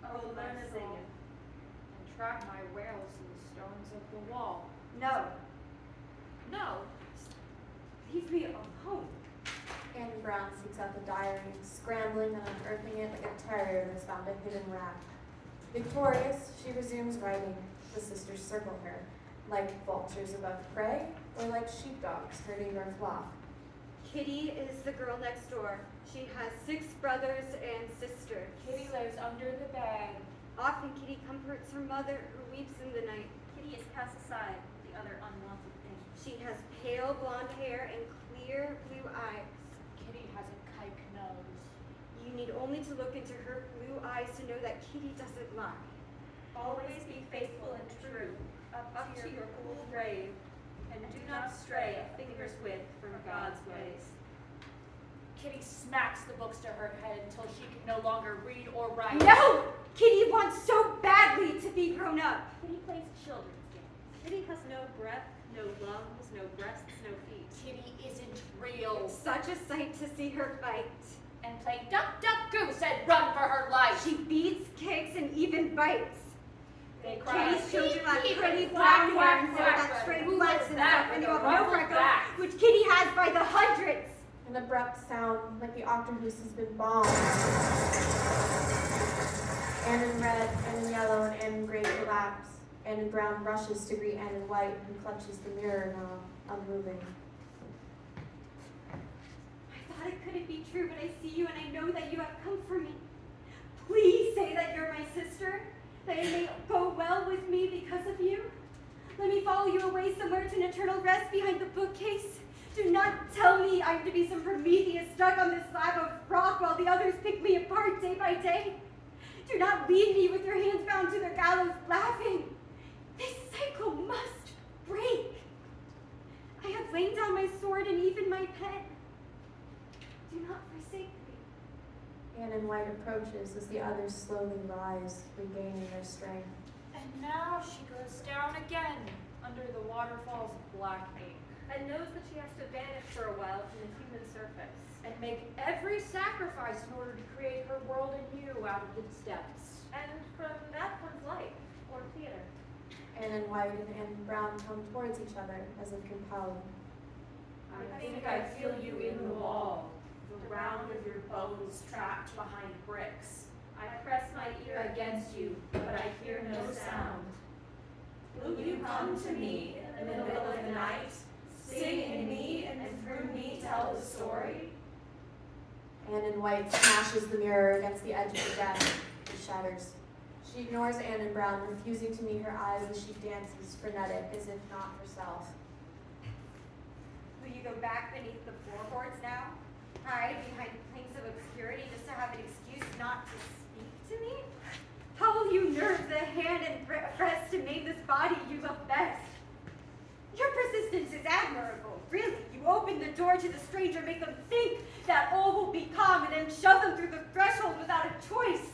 Oh, learn my to soul. sing it. And track my wails in the stones of the wall. No, No, leave me alone. Anne Brown seeks out the diary, scrambling and unearthing it like a terrier that's found a hidden rat. Victorious, she resumes writing. The sisters circle her, like vultures above prey, or like sheepdogs herding their flock. Kitty is the girl next door. She has 6 brothers and sisters. Kitty lives under the bed. Often Kitty comforts her mother, who weeps in the night. Kitty is cast aside with the other unwanted things. She has pale blonde hair and clear blue eyes. Kitty has a kike nose. You need only to look into her blue eyes to know that Kitty doesn't lie. Always be faithful and true, up to your cool grave, and do not stray a finger's width from God's ways. Kitty smacks the books to her head until she can no longer read or write. No! Kitty wants so badly to be grown up. Kitty plays children's games. Kitty has no breath, no lungs, no breasts, no feet. Kitty isn't real. It's such a sight to see her fight. And play duck, duck, goose and run for her life. She beats, kicks, and even bites. They cry, Kitty's children have "Keep pretty it, brown quack, hair and quack, that quack, straight who flex is and that stuff, and with you a have no ruffled freckles, back?" which Kitty has by the hundreds. An abrupt sound, like the octopus has been bombed. Anne in red, Anne in yellow, and Anne in gray collapse. Anne in brown rushes to greet Anne in white, who clutches the mirror now, unmoving. I thought it couldn't be true, but I see you and I know that you have come for me. Please say that you're my sister, that it may go well with me because of you. Let me follow you away somewhere to an eternal rest behind the bookcase. Do not tell me I'm to be some Prometheus stuck on this slab of rock while the others pick me apart day by day. Do not leave me with your hands bound to their gallows laughing. This cycle must break. I have laid down my sword and even my pen. Do not forsake me. Anne in white approaches as the others slowly rise, regaining their strength. And now she goes down again under the waterfalls of black ink. And knows that she has to vanish for a while from the human surface. And make every sacrifice in order to create her world anew out of its depths. And from that comes light, or theater. Anne in white and Anne in brown come towards each other as if compelled. I think I feel you in the wall, the round of your bones trapped behind bricks. I press my ear Against you, but I hear no sound. Will you come to me in the middle of the night, sing in me, and through me tell the story? Anne in white smashes the mirror against the edge of the desk. It shatters. She ignores Anne in brown, refusing to meet her eyes as she dances, frenetic, as if not herself. Will you go back beneath the floorboards now? Hide behind planks of obscurity just to have an excuse not to speak to me? How will you nerve the hand and press to make this body you love best? Your persistence is admirable, really. You open the door to the stranger, make them think that all will be calm, and then shove them through the threshold without a choice.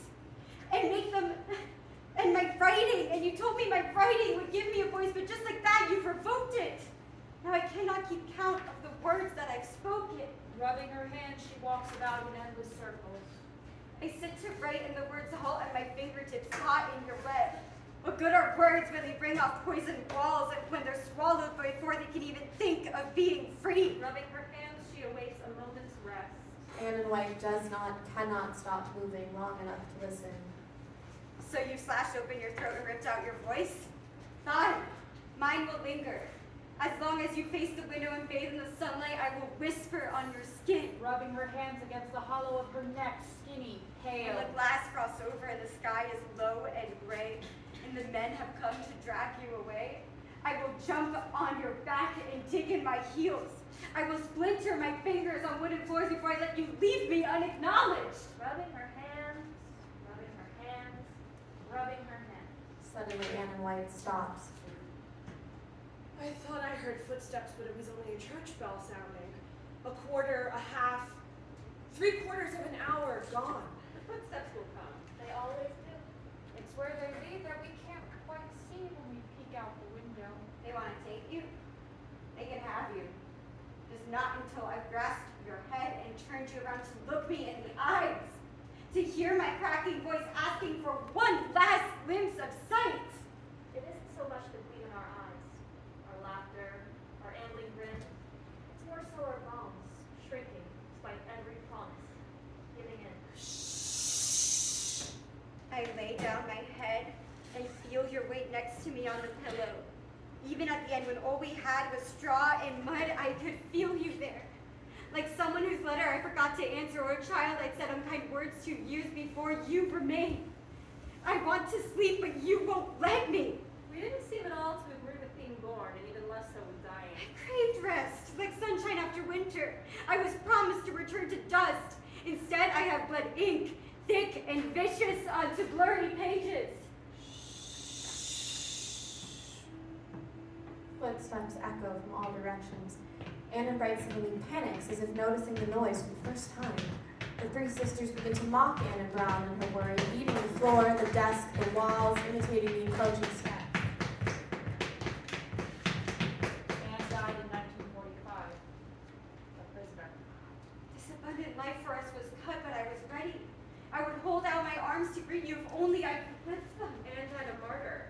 And make them, and my writing, and you told me my writing would give me a voice, but just like that, you've revoked it. Now I cannot keep count of the words that I've spoken. Rubbing her hands, she walks about in endless circles. I sit to write and the words halt at my fingertips, caught in your web. What good are words when they bring off poisoned walls and when they're swallowed before they can even think of being free? Rubbing her hands, she awaits a moment's rest. Anne in white cannot stop moving long enough to listen. So you slashed open your throat and ripped out your voice? Fine. Mine will linger. As long as you face the window and bathe in the sunlight, I will whisper on your skin. Rubbing her hands against the hollow of her neck, skinny, pale. And the glass frosts over and the sky is low and gray, and the men have come to drag you away. I will jump on your back and dig in my heels. I will splinter my fingers on wooden floors before I let you leave me unacknowledged. Rubbing her hands, rubbing her hands, rubbing her hands. Suddenly Anne in white stops. I thought I heard footsteps, but it was only a church bell sounding. a quarter, a half, 3/4 of an hour gone. The footsteps will come. They always do. It's where they lead that we can't quite see when we peek out the window. They want to take you? They can have you. Just not until I've grasped your head and turned you around to look me in the eyes. To hear my cracking voice asking for one last glimpse of sight. It isn't so much the gleam in our eyes, our laughter, our ambling grin. It's more so our bones, shrinking despite every promise, giving in. I lay down my head and feel your weight next to me on the pillow. Even at the end, when all we had was straw and mud, I could feel you there. Like someone whose letter I forgot to answer, or a child I'd said unkind words to years before you remain. I want to sleep, but you won't let me. We didn't seem at all to agree with being born, and even less so with dying. I craved rest, like sunshine after winter. I was promised to return to dust. Instead, I have bled ink, thick and vicious, onto blurry pages. Footsteps echo from all directions. Anna Bright suddenly panics as if noticing the noise for the first time. The three sisters begin to mock Anna Brown in her worry, beating the floor, the desk, the walls, imitating the approaching step. Anne died in 1945. A prisoner. This abundant life for us was cut, but I was ready. I would hold out my arms to greet you if only I could lift them. Anne died a martyr.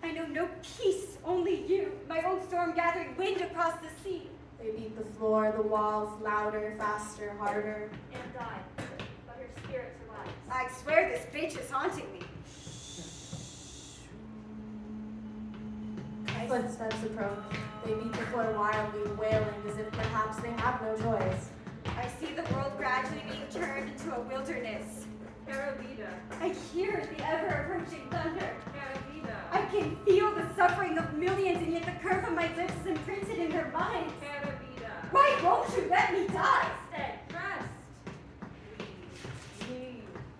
I know no peace, only you, my own storm-gathering wind across the sea. They beat the floor, the walls, louder, faster, harder. Anne died, but her spirit survives. I swear this bitch is haunting me. Footsteps approach. They beat the floor wildly, wailing as if perhaps they have no choice. I see the world gradually being turned into a wilderness. Cara Vida. I hear the ever-approaching thunder. Cara Vida. I can feel the suffering of millions, and yet the curve of my lips is imprinted in their minds. Cara Vida. Why won't you let me die? Stay. Rest.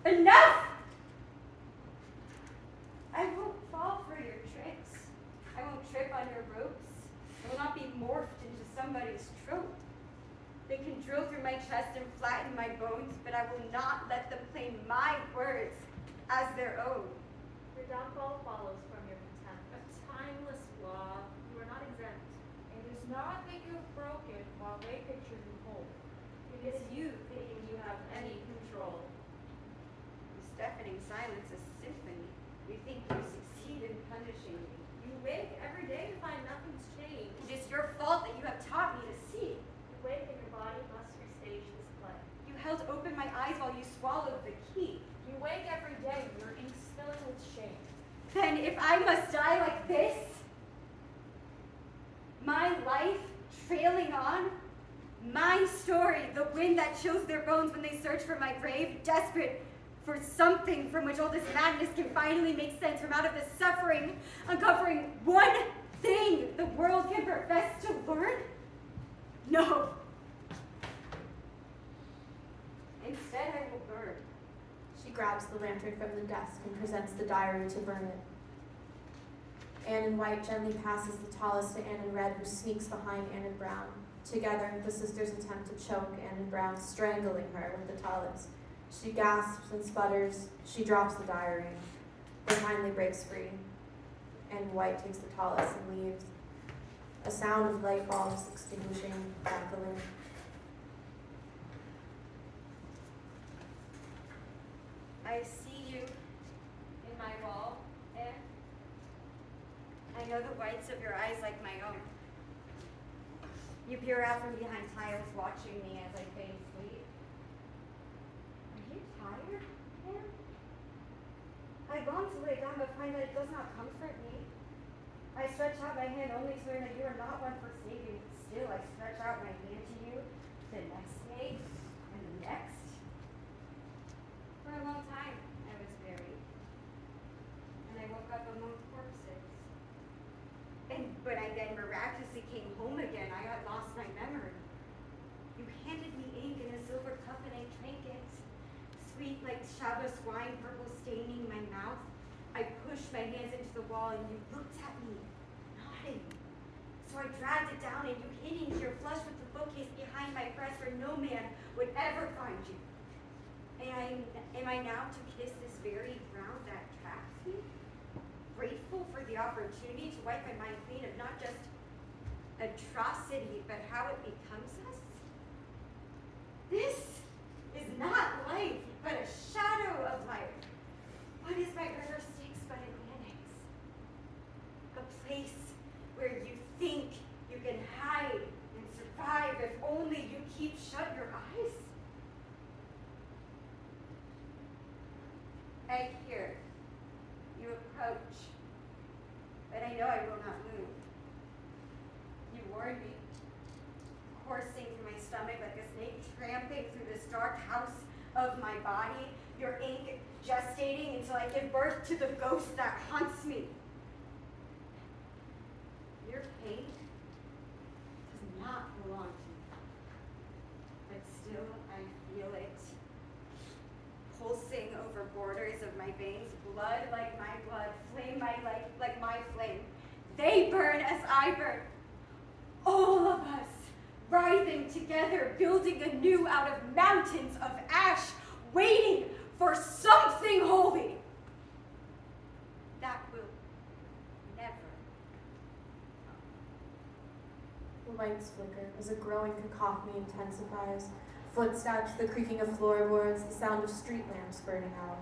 Enough! I won't fall for your tricks. I won't trip on your ropes. I will not be morphed into somebody's trope. They can drill through my chest and flatten my bones, but I will not let them claim my words as their own. Your downfall follows from your contempt. A timeless law. You are not exempt. It is not that you have broken while they picture you whole. It is you thinking you have any control. This deafening silence is symphony. You think you succeed in punishing me. You wake every day to find nothing's changed. It is your fault that you have taught me to see. You wake and your body must restage this play. You held open my eyes while you swallowed the key. You wake every day, your ink spilling with shame. Then if I must die like this, my life trailing on, my story, the wind that chills their bones when they search for my grave, desperate for something from which all this madness can finally make sense, from out of this suffering, uncovering one thing the world can profess to learn? No. Instead, I will burn. She grabs the lantern from the desk and presents the diary to burn it. Anne in White gently passes the tallest to Anne in Red, who sneaks behind Anne in Brown. Together, the sisters attempt to choke Anne in Brown, strangling her with the tallest. She gasps and sputters. She drops the diary, but finally breaks free. Anne in White takes the tallest and leaves. A sound of light bulbs extinguishing, crackling. I see you in my wall, Anne. I know the whites of your eyes like my own. You peer out from behind tiles, watching me as I feign sleep. Are you tired, Anne? I long to lay down, but find that it does not comfort me. I stretch out my hand only to learn that you are not one for saving. Still, I stretch out my hand to you the next day and the next. For a long time, I was buried. And I woke up among corpses. And when I then miraculously came home again, I had lost my memory. You handed me ink in a silver cup and I drank it. Sweet like Shabbos wine, purple staining my mouth. I pushed my hands into the wall and you looked at me, nodding. So I dragged it down and you hid in here flush with the bookcase behind my press where no man would ever find you. Am I now to kiss this very ground that traps me? Grateful for the opportunity to wipe my mind clean of not just atrocity, but how it becomes us? This is not life, but a shadow of life. What is my river Styx but an annex? A place where you think you can hide and survive if only you keep shut your eyes? I hear you approach, but I know I will not move. You warned me, coursing through my stomach like a snake, tramping through this dark house of my body, your ink gestating until I give birth to the ghost that haunts me. Your pain does not belong to me, but still I feel it, pulsing over borders of my veins, blood like my blood, flame like my flame. They burn as I burn. All of us, writhing together, building anew out of mountains of ash, waiting for something holy that will never come. The lights flicker as a growing cacophony intensifies. Footsteps, the creaking of floorboards, the sound of street lamps burning out.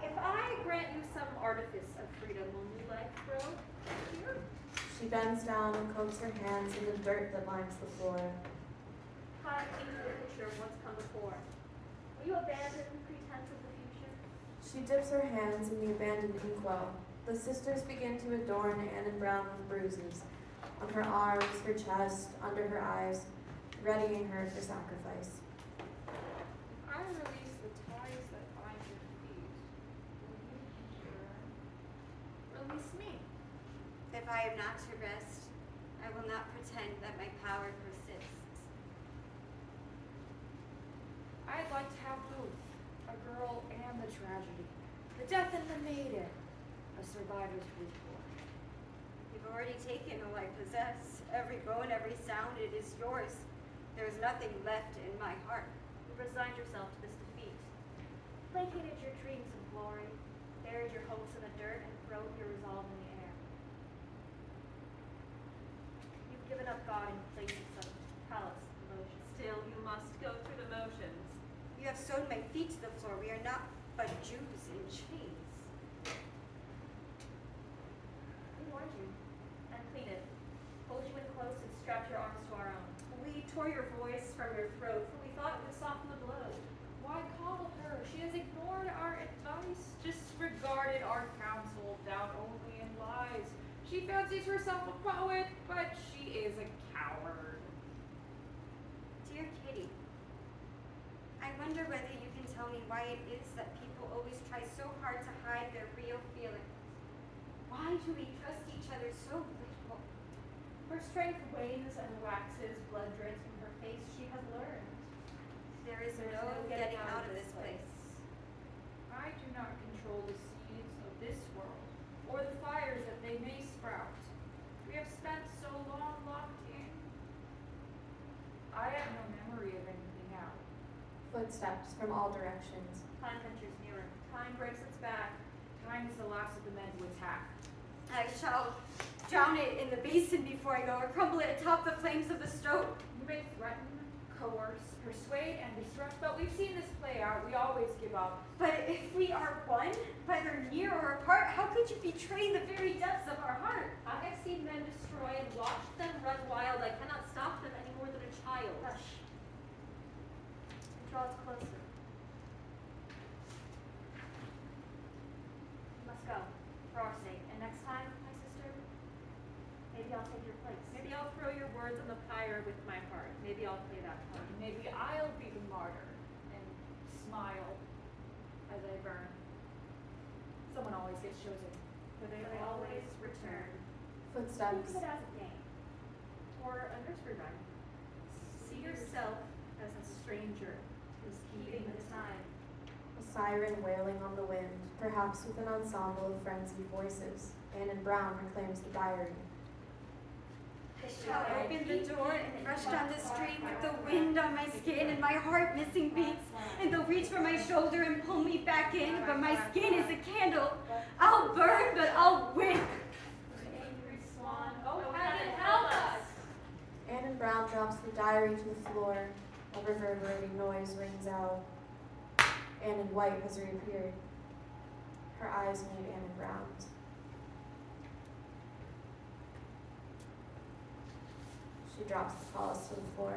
If I grant you some artifice of freedom, will new life grow here? She bends down and coats her hands in the dirt that lines the floor. Hot ink literature once come before. Will you abandon the pretense of the future? She dips her hands in the abandoned inkwell. The sisters begin to adorn Anne and Brown with bruises. On her arms, her chest, under her eyes, readying her for sacrifice. I release the ties that bind your feet. Will you release me? If I am not to rest, I will not pretend that my power persists. I'd like to have both, a girl and the tragedy, the death and the maiden, a survivor's report. You've already taken all I possess. Every bone, every sound, it is yours. There is nothing left in my heart. You resigned yourself to this defeat. Placated your dreams of glory, buried your hopes in the dirt, and thrown your resolve in the air. You've given up God in place of some callous devotion. Still, you must go through the motions. You have sewn my feet to the floor. We are not but Jews in chains. We warned you, and pleaded, pulled you in close and strapped your arms to our own. We tore your voice from your throat, for we thought it would soften the blow. Why call her? She has ignored our advice, disregarded our counsel, doubt only in lies. She fancies herself a poet, but she is a coward. Dear Kitty, I wonder whether you can tell me why it is that people always try so hard to hide their real feelings. Why do we trust each other so little? Her strength wanes and waxes, blood drips from her face, she has learned. There is There's no getting out of this place. I do not control the seeds of this world, or the fires that they may sprout. We have spent so long locked in. I have no memory of anything out. Footsteps from all directions. Time ventures nearer. Time breaks its back. Time is the last of the men to attack. I shall drown it in the basin before I go, or crumble it atop the flames of the stove. You may threaten, coerce, persuade, and disrupt, but we've seen this play out. We always give up. But if we are one, whether near or apart, how could you betray the very depths of our heart? I have seen men destroy and watched them run wild. I cannot stop them any more than a child. Hush. It draws closer. You must go, for our sake. And next time, my sister, maybe I'll take your place. Maybe I'll throw your words on the pyre with my heart. Maybe I'll play that part. Maybe I'll be the martyr and smile as I burn. Someone always gets chosen. For they always return. Footsteps. Think of it as a game, or a nursery rhyme. See yourself as a stranger who's keeping the time. A siren wailing on the wind, perhaps with an ensemble of frenzied voices. Anne and Brown reclaims the diary. I opened the door and rushed down the street with the wind on my skin and my heart missing beats. And they'll reach for my shoulder and pull me back in, but my skin is a candle. I'll burn, but I'll win. Angry swan, oh heaven, help us! Anne Brown drops the diary to the floor. A reverberating noise rings out. Anne in White has reappeared. Her eyes meet Anne in Brown's. She drops the callus to the floor.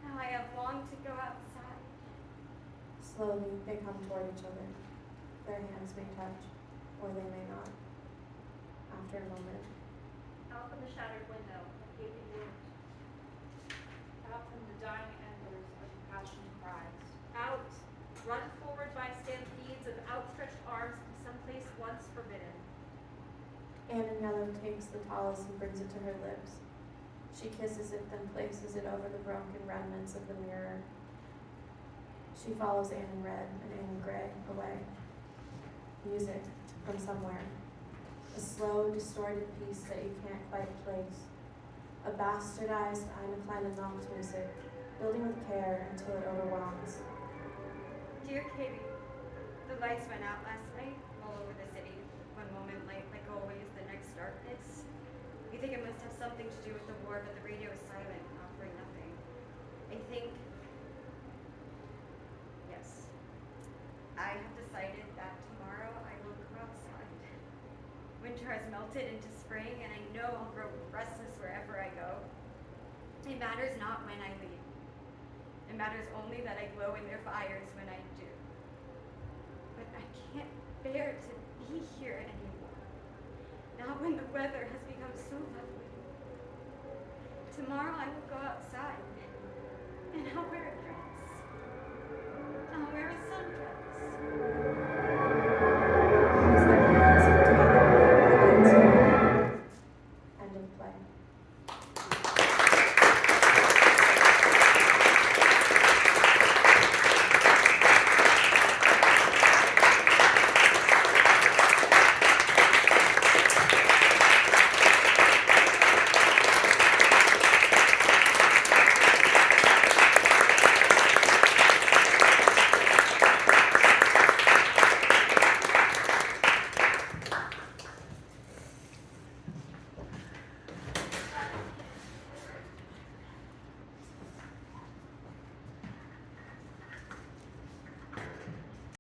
Now I have longed to go outside. Slowly, they come toward each other. Their hands may touch, or they may not. After a moment, Out from the shattered window, a gaping wound. Out from the dying embers, a compassion cries. Out! Run forward by stampedes of outstretched arms to someplace once forbidden. Anne in Yellow takes the talus and brings it to her lips. She kisses it, then places it over the broken remnants of the mirror. She follows Anne in Red and Anne in Gray away. Music from somewhere. A slow, distorted piece that you can't quite place. A bastardized Eine kleine Nacht music, building with care until it overwhelms. Dear Katie, the lights went out last night all over the city. One moment light, like always, the next darkness. You think it must have something to do with the war, but the radio is silent, offering nothing. I think, yes, I have decided that tomorrow I will go outside. Winter has melted into spring, and I know I'll grow restless wherever I go. It matters not when I leave. It matters only that I glow in their fires when I do. But I can't bear to be here anymore. Not when the weather has become so lovely. Tomorrow I will go outside, and I'll wear a dress. I'll wear a sundress.